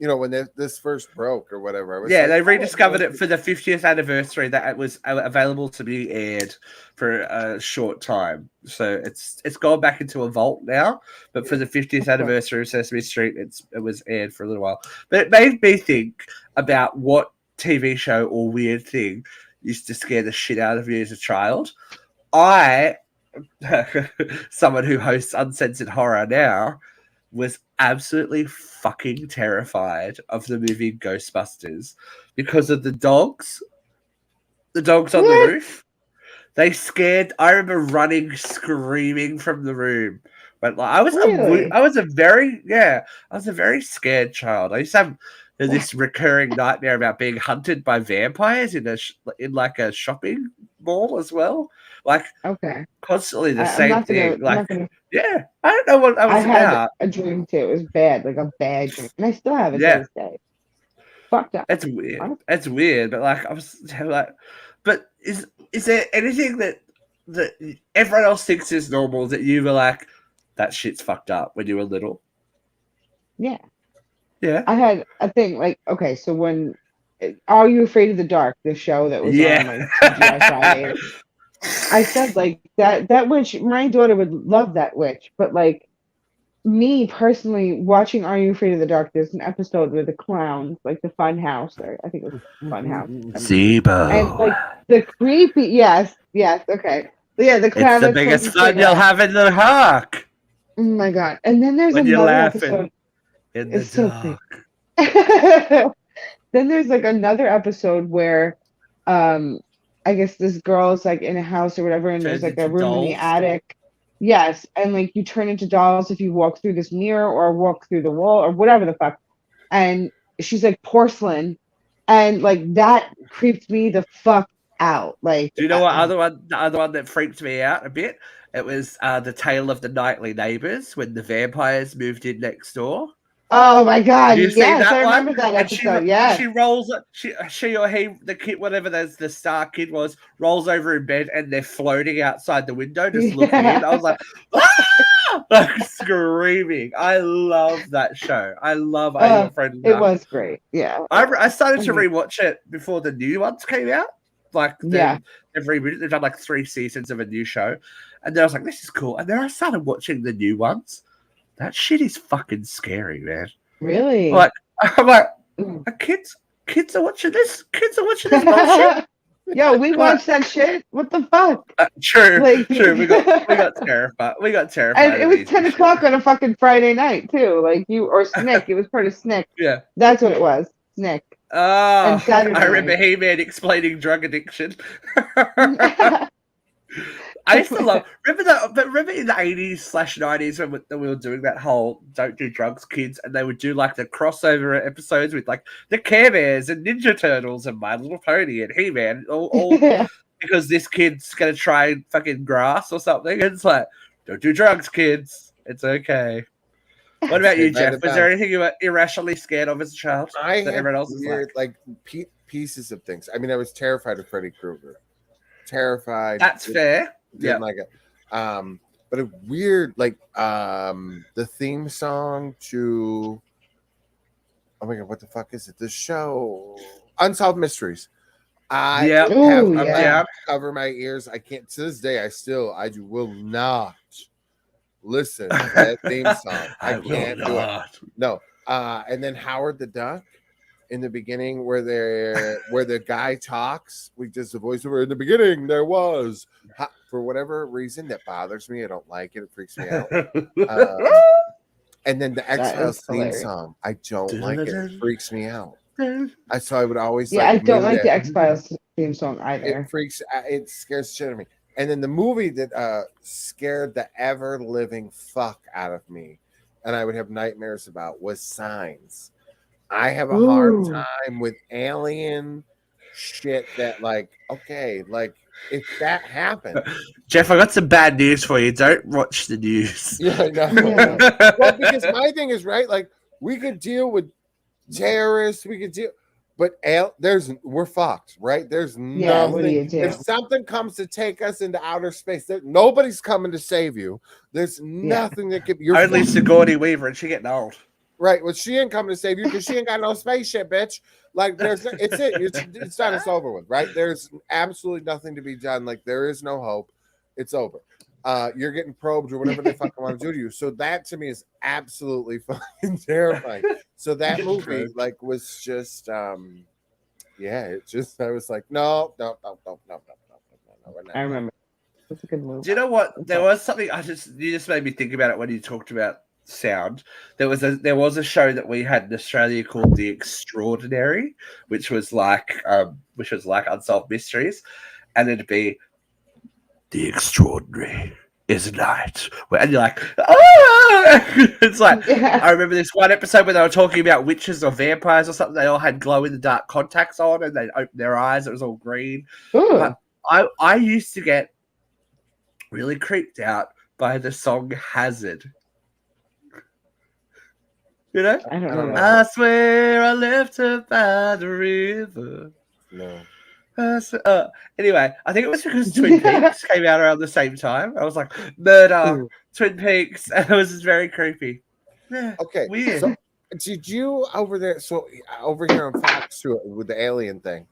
When this first broke or whatever. They rediscovered it for the 50th anniversary that it was available to be aired for a short time. So it's gone back into a vault now, but for the 50th anniversary of Sesame Street, it was aired for a little while. But it made me think about what TV show or weird thing used to scare the shit out of you as a child. Someone who hosts Uncensored Horror now, was absolutely fucking terrified of the movie Ghostbusters because of the dogs. The dogs on the roof. They scared. I remember running, screaming from the room. But I was a very scared child. I used to have this recurring nightmare about being hunted by vampires in like a shopping mall as well. Like, okay, constantly the I'm same not gonna. thing. I'm Like, not gonna. yeah, I don't know what that I was had about. a dream too. It was bad, like a bad dream, and I still have it to Yeah, this day. Fucked up. it's weird. Honestly. It's weird, but like I was like, but is there anything that everyone else thinks is normal that you were like, that shit's fucked up when you were little? Yeah, Yeah, I had a thing like okay. So when Are You Afraid of the Dark, the show that was on yeah. like TGI Friday, I said like that witch. My daughter would love that witch, but like me personally, watching Are You Afraid of the Dark, there's an episode where the clowns, like the Fun House, or I think it was Fun House, and Zebo. like the creepy, yes, okay, yeah, the It's clown the that smokes biggest a fun you'll cigarette. have in the park Oh my god! And then there's when you're another laughing episode. in the It's so creepy. dark. Then there's like another episode where, um, I guess this girl's like in a house or whatever, and there's Turns like a into room in the dolls. attic. Yes, and like you turn into dolls if you walk through this mirror or walk through the wall or whatever the fuck. And she's like porcelain, and like that creeped me the fuck out. Like, Do you know what other one? The other one that freaked me out a bit. It was the Tale of the Nightly Neighbors when the vampires moved in next door. oh my god, Did you see yes, I that one? remember that And episode. Yes. she rolls, she or he, the kid, whatever the star kid was, rolls over in bed and they're floating outside the window, just looking in. I was like, ah! Like screaming. I love that show. I love Are You Afraid of the It Dark? was great. Yeah. I started to rewatch it before the new ones came out. Like Yeah. they've done like 3 seasons of a new show, and then I was like, this is cool. And then I started watching the new ones. That shit is fucking scary, man. Really? Like, I'm like, kids are watching this. Kids are watching this bullshit. Yo, we watched that shit. What the fuck? True, Like, true. We got terrified. We got terrified. And it was 10 o'clock on a fucking Friday night too. Like or Snick. It was part of Snick. Yeah, that's what it was. Snick. Oh, Saturday I remember night. He-Man explaining drug addiction. I used to love. Remember in the 80s/90s when we were doing that whole "Don't do drugs, kids," and they would do like the crossover episodes with like the Care Bears and Ninja Turtles and My Little Pony and He-Man, all because this kid's gonna try fucking grass or something. And it's like, don't do drugs, kids. It's okay. What about you, Jeff? Was there anything you were irrationally scared of as a child? I that had everyone else was weird, like pieces of things. I mean, I was terrified of Freddy Krueger. Terrified. That's fair. Didn't like it. But a weird, like, the theme song to, oh my god, what the fuck is it? The show Unsolved Mysteries. I have to cover my ears. I can't to this day. I will not listen to that theme song. I can't do it. No. And then Howard the Duck in the beginning where the guy talks, we just the voiceover in the beginning there was for whatever reason that bothers me. I don't like it. It freaks me out. And then the X-Files theme song. I don't like it. It freaks me out. So I would always I don't like the X-Files theme song either. It scares the shit out of me. And then the movie that scared the ever-living fuck out of me, and I would have nightmares about, was Signs. I have a hard time with alien shit that, like, okay, like, if that happened. Jeff, I got some bad news for you. Don't watch the news. Yeah, I know. Well, because my thing is, right, like, we could deal with terrorists, but we're fucked, right? There's nothing. If something comes to take us into outer space, nobody's coming to save you. There's nothing that could be. Only Sigourney Weaver, and she getting old. Right. Well, she ain't coming to save you because she ain't got no spaceship, bitch. Like, it's done. It's over with, right? There's absolutely nothing to be done. Like, there is no hope. It's over. You're getting probed or whatever they fucking want to do to you. So that to me is absolutely fucking terrifying. So that movie, like, was just, I was like, no. I remember. It's a good movie. Do you know what? There was something you just made me think about it when you talked about sound. There was a show that we had in Australia called The Extraordinary, which was like Unsolved Mysteries, and it'd be The Extraordinary. is a night. And you're like, ah! It's like, I remember this one episode where they were talking about witches or vampires or something. They all had glow in the dark contacts on and they opened their eyes. It was all green. But I used to get really creeped out by the song Hazard. You know? I don't know. I swear I left her by the river. No. Anyway, I think it was because Twin Peaks came out around the same time. I was like, murder, Twin Peaks, and it was just very creepy. Yeah, okay, weird. So did you over there? So over here on Fox too, with the alien thing,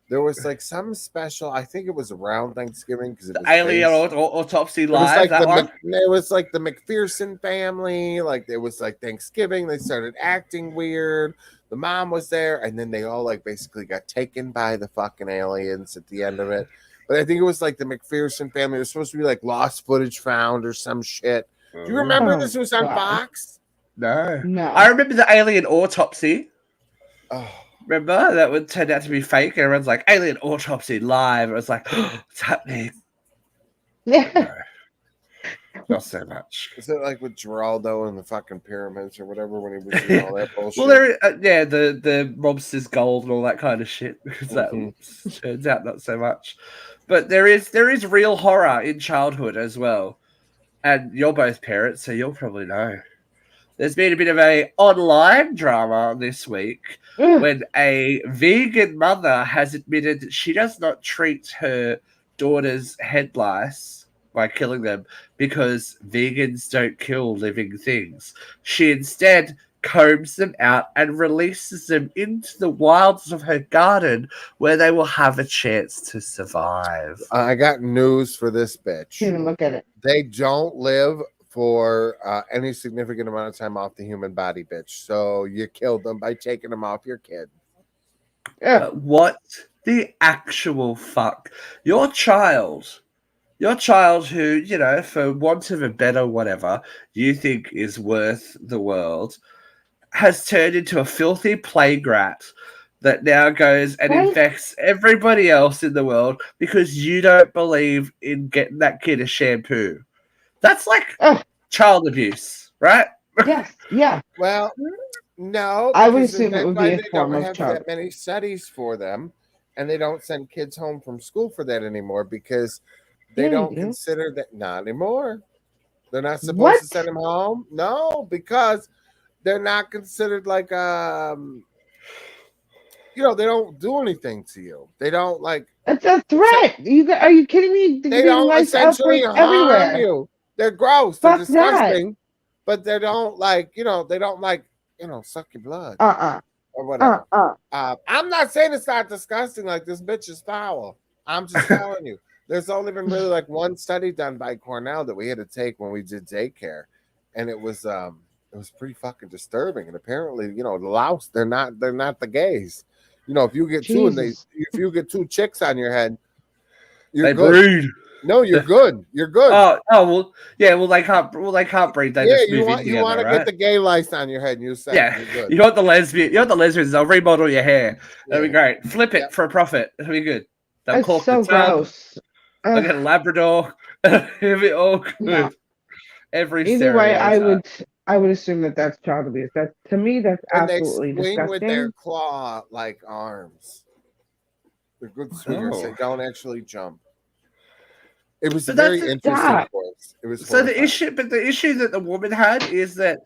there was like some special. I think it was around Thanksgiving because it was Alien Autopsy Live. It was like the McPherson family. Like it was like Thanksgiving. They started acting weird. The mom was there, and then they all like basically got taken by the fucking aliens at the end of it. But I think it was like the McPherson family. It was supposed to be like lost footage found or some shit. Do you remember this was on Fox? No. I remember the Alien Autopsy. Oh. Remember? That would turn out to be fake, and everyone's like, Alien Autopsy Live. It was like, what's happening? Yeah. No. Not so much. Is it like with Geraldo and the fucking pyramids or whatever when he was doing all that bullshit? Well, there, the mobster's gold and all that kind of shit. That turns out not so much. But there is real horror in childhood as well. And you're both parents, so you'll probably know. There's been a bit of a online drama this week when a vegan mother has admitted that she does not treat her daughter's head lice by killing them because vegans don't kill living things. She instead combs them out and releases them into the wilds of her garden where they will have a chance to survive. I got news for this bitch. Even look at it. They don't live for any significant amount of time off the human body, bitch. So you killed them by taking them off your kid. What the actual fuck? Your child who, you know, for want of a better whatever, you think is worth the world, has turned into a filthy plague rat that now goes and infects everybody else in the world because you don't believe in getting that kid a shampoo. That's like child abuse, right? Yes, yeah. Well, no. I would assume it would be a form of child. They don't have that many studies for them, and they don't send kids home from school for that anymore because they don't consider that. Not anymore. They're not supposed to send them home. No, because they're not considered like you know, they don't do anything to you. They don't like. It's a threat. Are you kidding me? They don't essentially harm you. They're gross. They're disgusting. But they don't like, you know, suck your blood. Or whatever. I'm not saying it's not disgusting. Like this bitch is foul. I'm just telling you. There's only been really like one study done by Cornell that we had to take when we did daycare, and it was pretty fucking disturbing. And apparently, you know, the louse, they're not the gays. You know, if you get two chicks on your head, you're good. Breed. No, you're good. You're good. Oh well, yeah. Well, they can't breed. They just move in together, you want to get the gay lice on your head, and you say, yeah, you're good. You want the lesbians? They'll remodel your hair. That'll be great. Flip it for a profit. That'll be good. They'll cork so gross. They'll get a Labrador. It'll be all good. No. Either way, I would assume that that's child abuse. That to me, that's absolutely disgusting. They swing with their claw-like arms. They're good swingers. They don't actually jump. It was very interesting course. It was so the issue that the woman had is that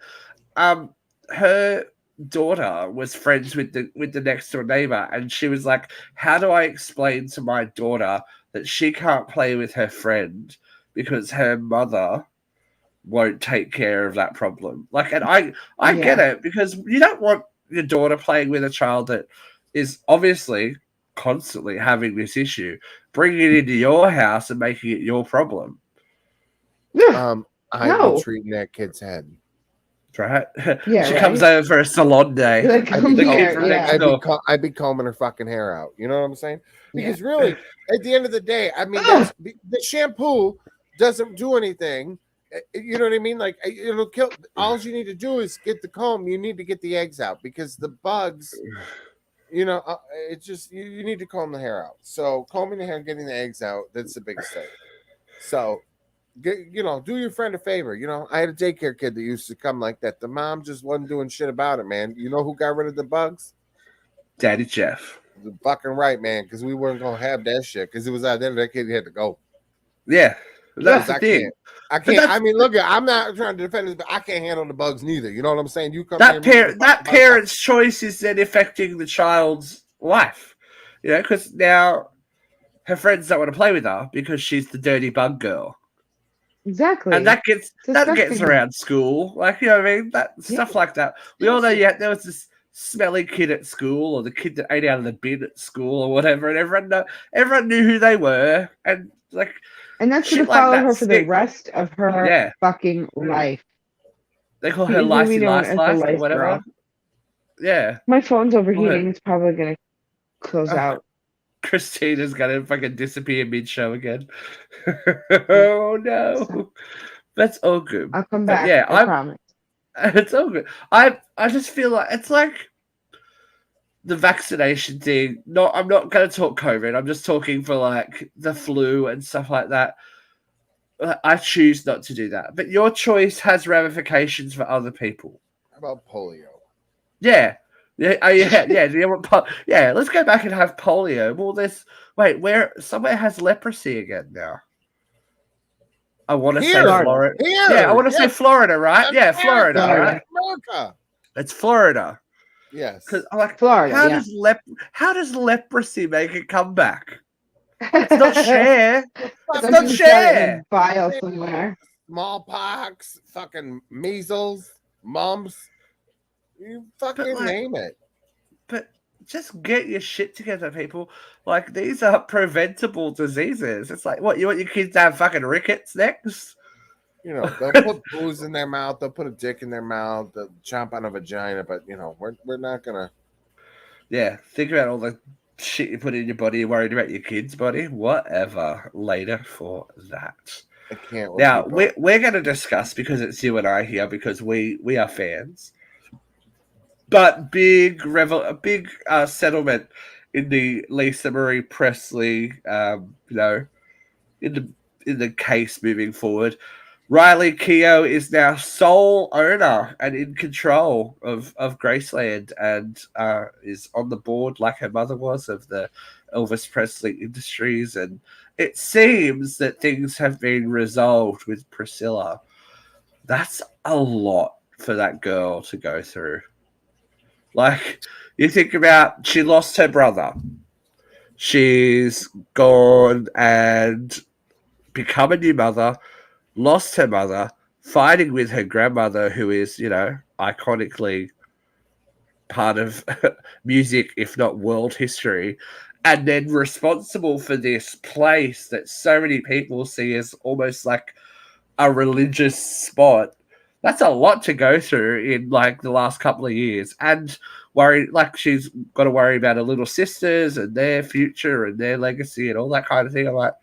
her daughter was friends with the next door neighbor, and she was like, how do I explain to my daughter that she can't play with her friend because her mother won't take care of that problem? Like, and I get it, because you don't want your daughter playing with a child that is obviously constantly having this issue, bringing it into your house and making it your problem. I'm treating that kid's head. Right? Yeah, she comes over for a salon day. I'd be combing her fucking hair out. You know what I'm saying? Because really, at the end of the day, I mean, the shampoo doesn't do anything. You know what I mean? Like, it'll kill. All you need to do is get the comb. You need to get the eggs out because the bugs. You know, it's just you need to comb the hair out. So combing the hair and getting the eggs out, that's the biggest thing. So do your friend a favor. I had a daycare kid that used to come like that. The mom just wasn't doing shit about it, man. You know who got rid of the bugs? Daddy Jeff. The fucking right, man, because we weren't gonna have that shit. Because it was out there, that kid had to go. Yeah, that's the thing. I can't. I mean, look, I'm not trying to defend this, but I can't handle the bugs neither. You know what I'm saying? You come that parent's choice is then affecting the child's life. Because now her friends don't want to play with her because she's the dirty bug girl. Exactly. And that gets around school. Like, you know what I mean? Stuff like that. We all know there was this smelly kid at school, or the kid that ate out of the bin at school, or whatever, and everyone knew who they were, and that's gonna follow her for the rest of her fucking life. They call her Licey Lice or whatever. Girl. Yeah. My phone's overheating. It's probably gonna close out. Christina's gonna fucking disappear mid-show again. Oh no. That's all good. I'll come back. Yeah, I promise. It's all good. I just feel like it's like the vaccination thing. I'm not going to talk COVID. I'm just talking for like the flu and stuff like that. I choose not to do that. But your choice has ramifications for other people. How about polio? Yeah. Yeah. Let's go back and have polio. Well, somewhere has leprosy again now. I want to say Florida. Yeah, I want to say Florida, right? That's Florida, right? America. It's Florida. Yes. Because I'm like, Florida. How does leprosy make a comeback? It's not share. It's not share. File somewhere. Smallpox, fucking measles, mumps. You fucking name it. But just get your shit together, people. Like, these are preventable diseases. It's like, what, you want your kids to have fucking rickets next? They'll put booze in their mouth, they'll put a dick in their mouth, they'll chomp on a vagina, but we're not gonna. Yeah, think about all the shit you put in your body. You're worried about your kids' body. Whatever. Later for that. I can't. Now we're going to discuss, because it's you and I here, because we are fans. But big settlement in the Lisa Marie Presley, in the case moving forward. Riley Keough is now sole owner and in control of Graceland, and is on the board, like her mother was, of the Elvis Presley Industries. And it seems that things have been resolved with Priscilla. That's a lot for that girl to go through. Like, you think about, she lost her brother. She's gone and become a new mother, lost her mother, fighting with her grandmother, who is, iconically part of music, if not world history, and then responsible for this place that so many people see as almost like a religious spot. That's a lot to go through in like the last couple of years, and she's got to worry about her little sisters and their future and their legacy and all that kind of thing. I'm like,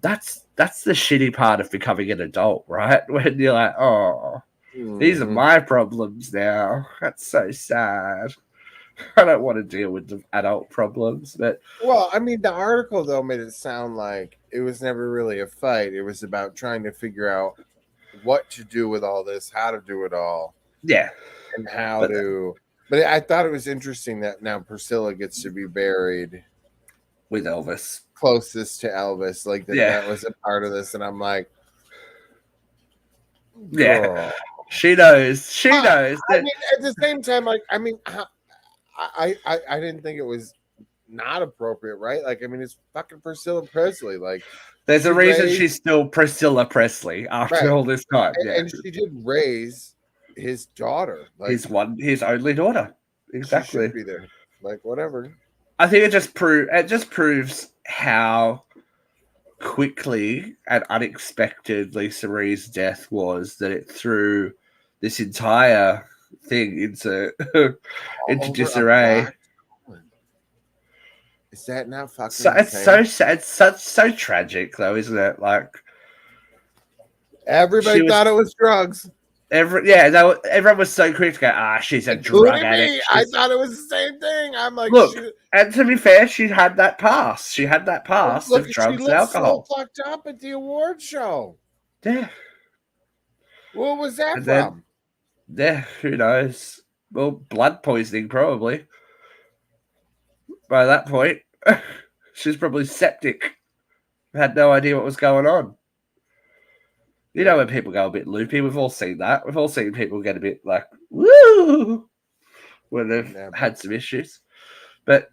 that's the shitty part of becoming an adult, right? When you're like, these are my problems now. That's so sad. I don't want to deal with the adult problems, but well, I mean, the article though made it sound like it was never really a fight. It was about trying to figure out what to do with all this, how to do it all. Yeah. And how to. But I thought it was interesting that now Priscilla gets to be buried with Elvis. Closest to Elvis. Like that was a part of this. And I'm like, yeah. She knows. She knows. I mean, at the same time, like, I mean, I didn't think it was not appropriate, right? Like, I mean, it's fucking Priscilla Presley. Like, there's a reason she's still Priscilla Presley after all this time. And she did raise his daughter, like his only daughter. Exactly. She should be there. Like, whatever. I think it just proves how quickly and unexpected Lisa Marie's death was, that it threw this entire thing into disarray. Is that not fucking it's so sad? It's so tragic, though, isn't it? Like, everybody thought it was drugs. Everyone was so quick to go, she's a drug addict. I thought it was the same thing. I'm like, look, and to be fair, she had that past. She had that past of drugs and alcohol. So fucked up at the award show. Yeah. What was that And from? Then, who knows? Well, blood poisoning, probably. By that point, she's probably septic. Had no idea what was going on. You know when people go a bit loopy, we've all seen that. We've all seen people get a bit like, woo, when they've had some issues. But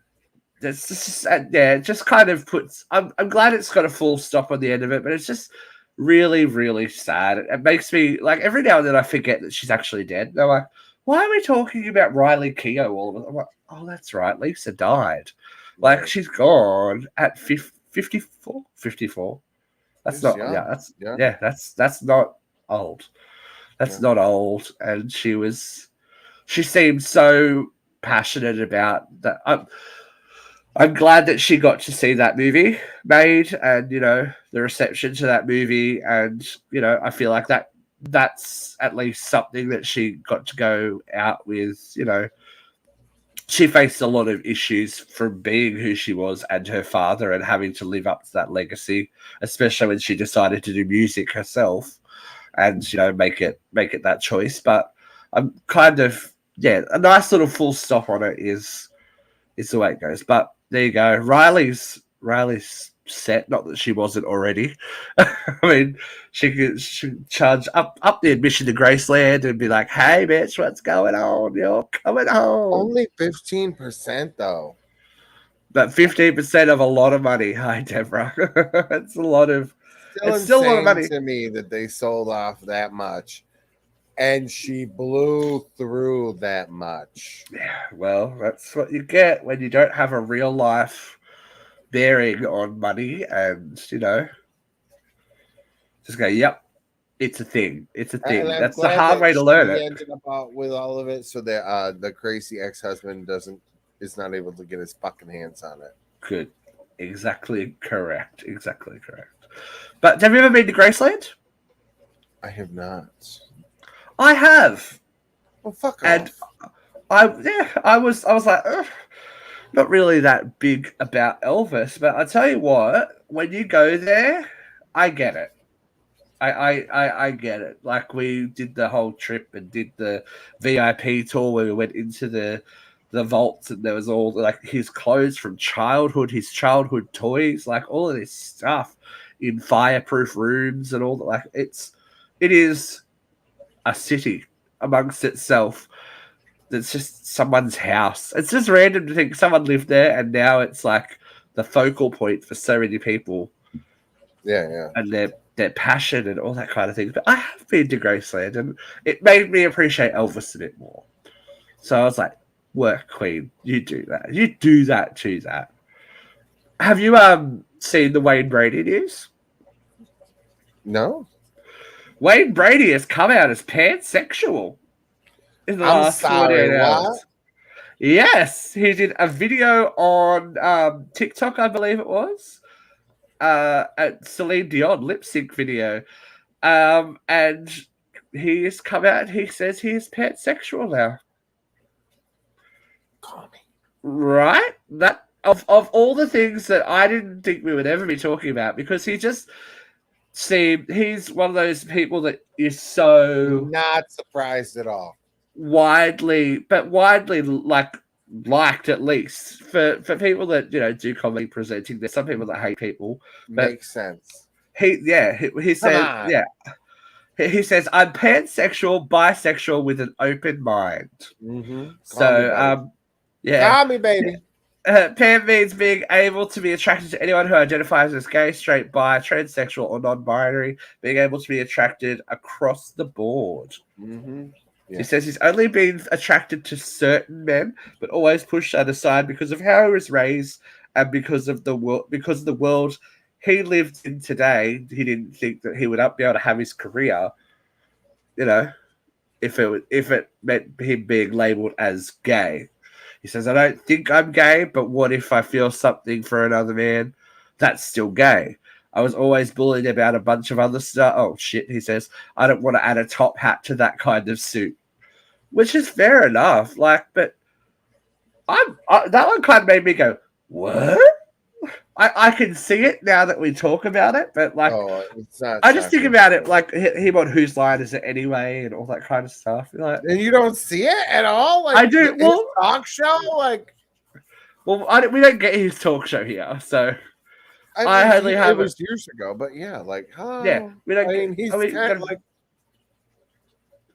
it's just, it just kind of puts. I'm glad it's got a full stop on the end of it, but it's just really, really sad. It makes me like every now and then I forget that she's actually dead. They're like, why are we talking about Riley Keough all of it? I'm like, oh, that's right, Lisa died. Like she's gone at 54. 54. That's not young. That's not old. That's not old. And she seemed so passionate about that. I'm glad that she got to see that movie made, and the reception to that movie, and I feel like that's at least something that she got to go out with. She faced a lot of issues from being who she was and her father, and having to live up to that legacy, especially when she decided to do music herself and make it that choice. But I'm kind of a nice little full stop on it is the way it goes. But there you go. Riley's set. Not that she wasn't already. I mean, she could charge up the admission to Graceland and be like, "Hey, bitch, what's going on? You're coming home." Only 15% though. But 15% of a lot of money. Hi, Deborah. It's a lot of. It's still a lot of money to me that they sold off that much. And she blew through that much. Yeah, well, that's what you get when you don't have a real life bearing on money, and just go, yep, it's a thing. It's a thing. That's the hard way to learn it. Ended up with all of it, so that the crazy ex-husband is not able to get his fucking hands on it. Good, exactly correct. But have you ever been to Graceland? I have not. I have. Well, fuck and off. I was like, ugh, not really that big about Elvis, but I tell you what, when you go there, I get it. I get it. Like we did the whole trip and did the VIP tour where we went into the vaults, and there was all like his clothes from childhood, his childhood toys, like all of this stuff in fireproof rooms and all that. Like it is a city amongst itself. That's just someone's house. It's just random to think someone lived there, and now it's like the focal point for so many people. Yeah. And their passion and all that kind of thing. But I have been to Graceland, and it made me appreciate Elvis a bit more. So I was like, work, Queen. You do that. You do that to that. Have you seen the Wayne Brady news? No. Wayne Brady has come out as pansexual in the last 48 hours. Yes, he did a video on TikTok, I believe it was. At Celine Dion lip sync video, and he has come out and he says he is pansexual now. Call me. Right? That of all the things that I didn't think we would ever be talking about, because he just seemed he's one of those people that is so not surprised at all. Widely liked, at least for people that do comedy presenting. There's some people that hate people. Makes sense. He says he says I'm pansexual, bisexual with an open mind. Mm-hmm. Call me baby. Pan means being able to be attracted to anyone who identifies as gay, straight, bi, transsexual, or non-binary. Being able to be attracted across the board. Mm-hmm. Yeah. He says he's only been attracted to certain men, but always pushed that aside because of how he was raised and because of the world he lived in today. He didn't think that he would be able to have his career, if it meant him being labeled as gay. He says, I don't think I'm gay, but what if I feel something for another man? That's still gay. I was always bullied about a bunch of other stuff. Oh, shit, he says. I don't want to add a top hat to that kind of suit. Which is fair enough. Like, but that one kind of made me go, what? I can see it now that we talk about it, but like, it's not. I just think about it like him on Whose Line Is It Anyway, and all that kind of stuff. Like, and you don't see it at all. Like I do. Well, talk show, like. Well, we don't get his talk show here, so I only have. It was years ago, but yeah, like, hello. Yeah, we don't. I mean, he's kind of like.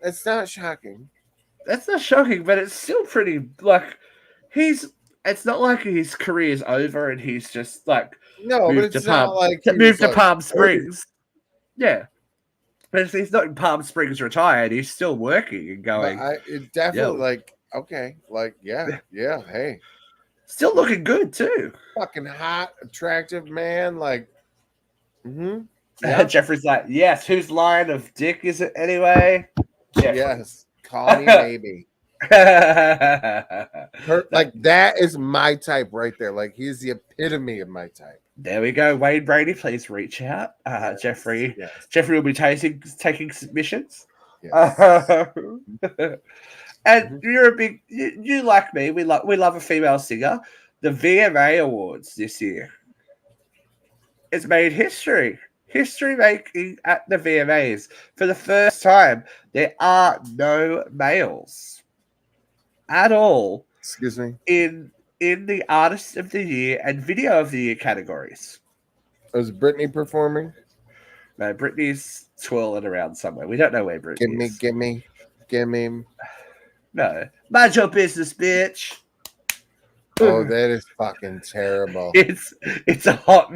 It's not shocking. That's not shocking, but it's still pretty like he's. It's not like his career is over and he's just like but it's not like moved to Palm Springs. Yeah, but he's not in Palm Springs retired. He's still working and going. It's definitely like okay, like yeah, hey, still looking good too. Fucking hot, attractive man, like. Jeffrey's like, yes. Whose line of dick is it anyway? Jeffrey. Yes, call me maybe. Like that is my type right there. Like he's the epitome of my type. There we go. Wayne Brady, please reach out. Jeffrey. Yes. Jeffrey will be taking submissions. Yes. And you're a big. You like me. We love a female singer. The VMA Awards this year. It's made history. History making at the VMAs. For the first time, there are no males at all. Excuse me. In the Artist of the Year and Video of the Year categories. Was Britney performing? No, Britney's twirling around somewhere. We don't know where Britney is. Give me. No. Mind your business, bitch. Oh, that is fucking terrible. It's a hot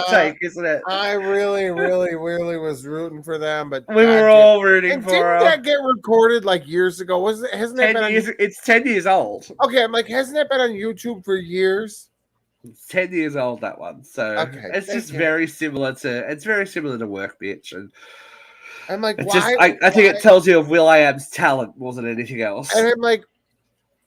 take, isn't it? I really was rooting for them, but we were all rooting for them. Didn't that get recorded like years ago? Hasn't it been it's 10 years old. Okay, I'm like, hasn't it been on YouTube for years? It's 10 years old, that one. So it's just very similar to Work Bitch. And I'm like, why? I think it tells you of will.i.am's talent more than anything else. And I'm like,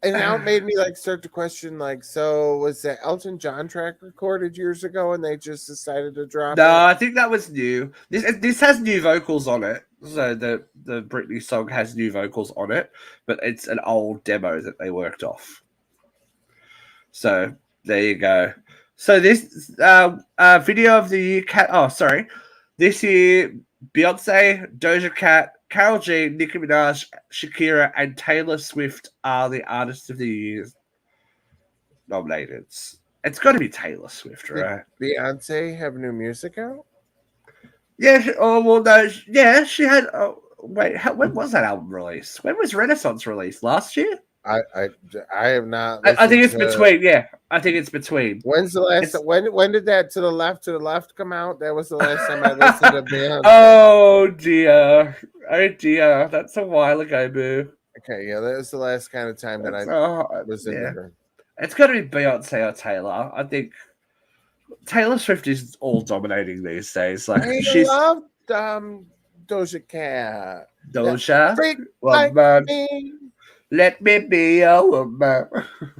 and now it made me like start to question, like, so was that Elton John track recorded years ago and they just decided to drop it? No, I think that was new. This has new vocals on it. So the Britney song has new vocals on it, but it's an old demo that they worked off. So there you go. So this video of the year this year Beyonce, Doja Cat, Karol G, Nicki Minaj, Shakira, and Taylor Swift are the Artists of the Year nominated. It's got to be Taylor Swift, right? Did Beyonce have new music out? Yeah. No. Yeah, she had. Wait, when was that album released? When was Renaissance released? Last year? I have not. I think it's between. Yeah, I think it's between. When's the last? When did that to the left come out? That was the last time I listened to Beyonce. Oh dear, that's a while ago, boo. Okay, yeah, that was the last kind of time that I was in there. It's got to be Beyonce or Taylor. I think Taylor Swift is all dominating these days. Like I love Doja Cat. Doja, freak like me. Let me be your woman.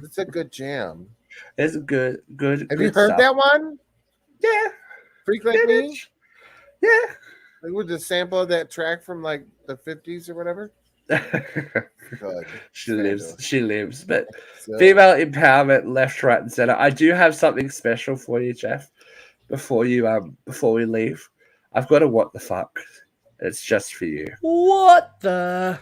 It's a good jam. It's a good. Have you heard that one? Yeah. Freak Like Me? Yeah. Like with the sample of that track from like the 50s or whatever. She lives. But female empowerment, left, right, and center. I do have something special for you, Jeff. Before we leave, I've got a what the fuck. It's just for you. What the?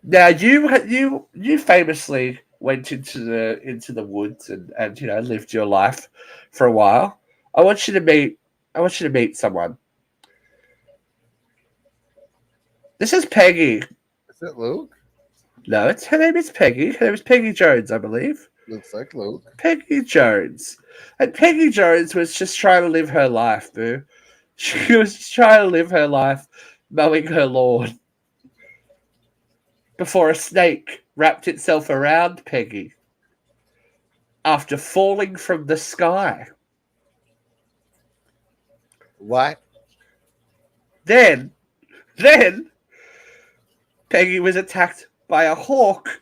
Now you famously went into the woods and lived your life for a while. I want you to meet someone. This is Peggy. Is it Luke? No, her name is Peggy. Her name is Peggy Jones, I believe. Looks like Luke. Peggy Jones. And Peggy Jones was just trying to live her life, boo. She was just trying to live her life mowing her lawn before a snake wrapped itself around Peggy after falling from the sky. What? Then Peggy was attacked by a hawk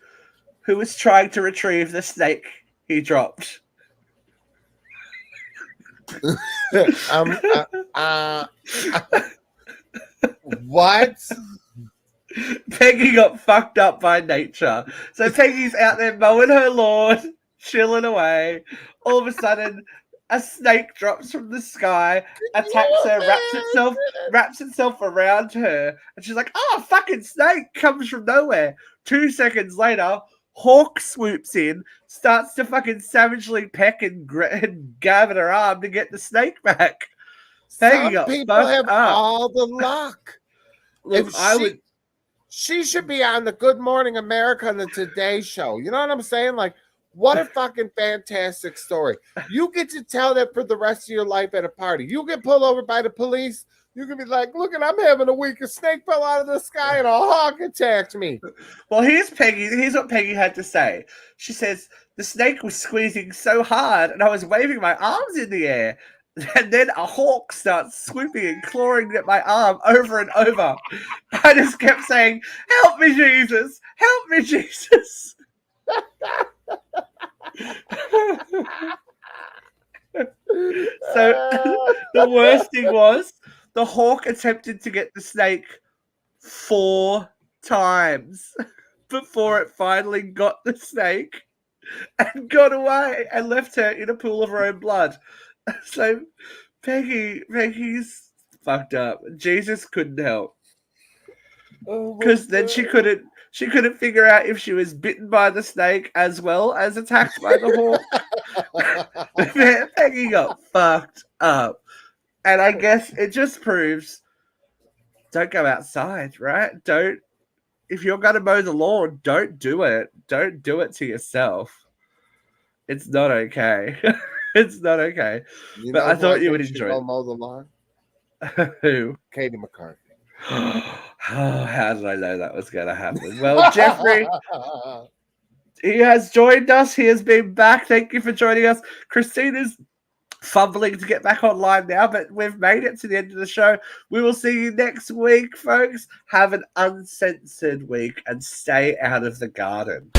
who was trying to retrieve the snake he dropped. What? Peggy got fucked up by nature. So Peggy's out there mowing her lawn. chilling away. All of a sudden, a snake drops from the sky, attacks her, wraps itself around her, and she's like, "Oh, fucking snake!" Comes from nowhere. 2 seconds later, Hawk swoops in, starts to fucking savagely peck and gab at her arm to get the snake back. Some people have all the luck. Look, she should be on the Good Morning America and the Today Show. You know what I'm saying? Like, what a fucking fantastic story. You get to tell that for the rest of your life at a party. You get pulled over by the police. You can be like, look, I'm having a week. A snake fell out of the sky and a hawk attacked me. Well, here's what Peggy had to say. She says, the snake was squeezing so hard and I was waving my arms in the air. And then a hawk starts swooping and clawing at my arm over and over. I just kept saying, "Help me, Jesus! Help me, Jesus!" So the worst thing was the hawk attempted to get the snake 4 times before it finally got the snake and got away and left her in a pool of her own blood. So Peggy's fucked up. Jesus couldn't help. Because then she couldn't figure out if she was bitten by the snake as well as attacked by the hawk. Peggy got fucked up. And I guess it just proves, don't go outside, right? If you're going to mow the lawn, don't do it. Don't do it to yourself. It's not okay. It's not okay. But I thought you would enjoy it. Mow the lawn? Who? Katie McCarthy. How did I know that was going to happen? Well, Jeffrey, he has joined us. He has been back. Thank you for joining us. Christina's fumbling to get back online now, but we've made it to the end of the show. We will see you next week, folks. Have an uncensored week and stay out of the garden.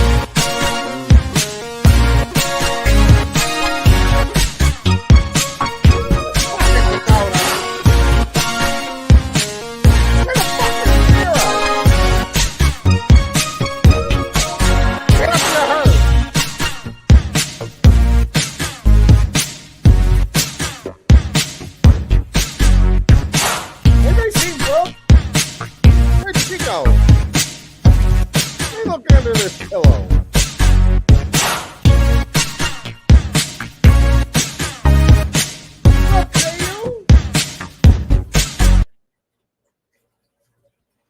Where'd she go? Hey, look under this pillow.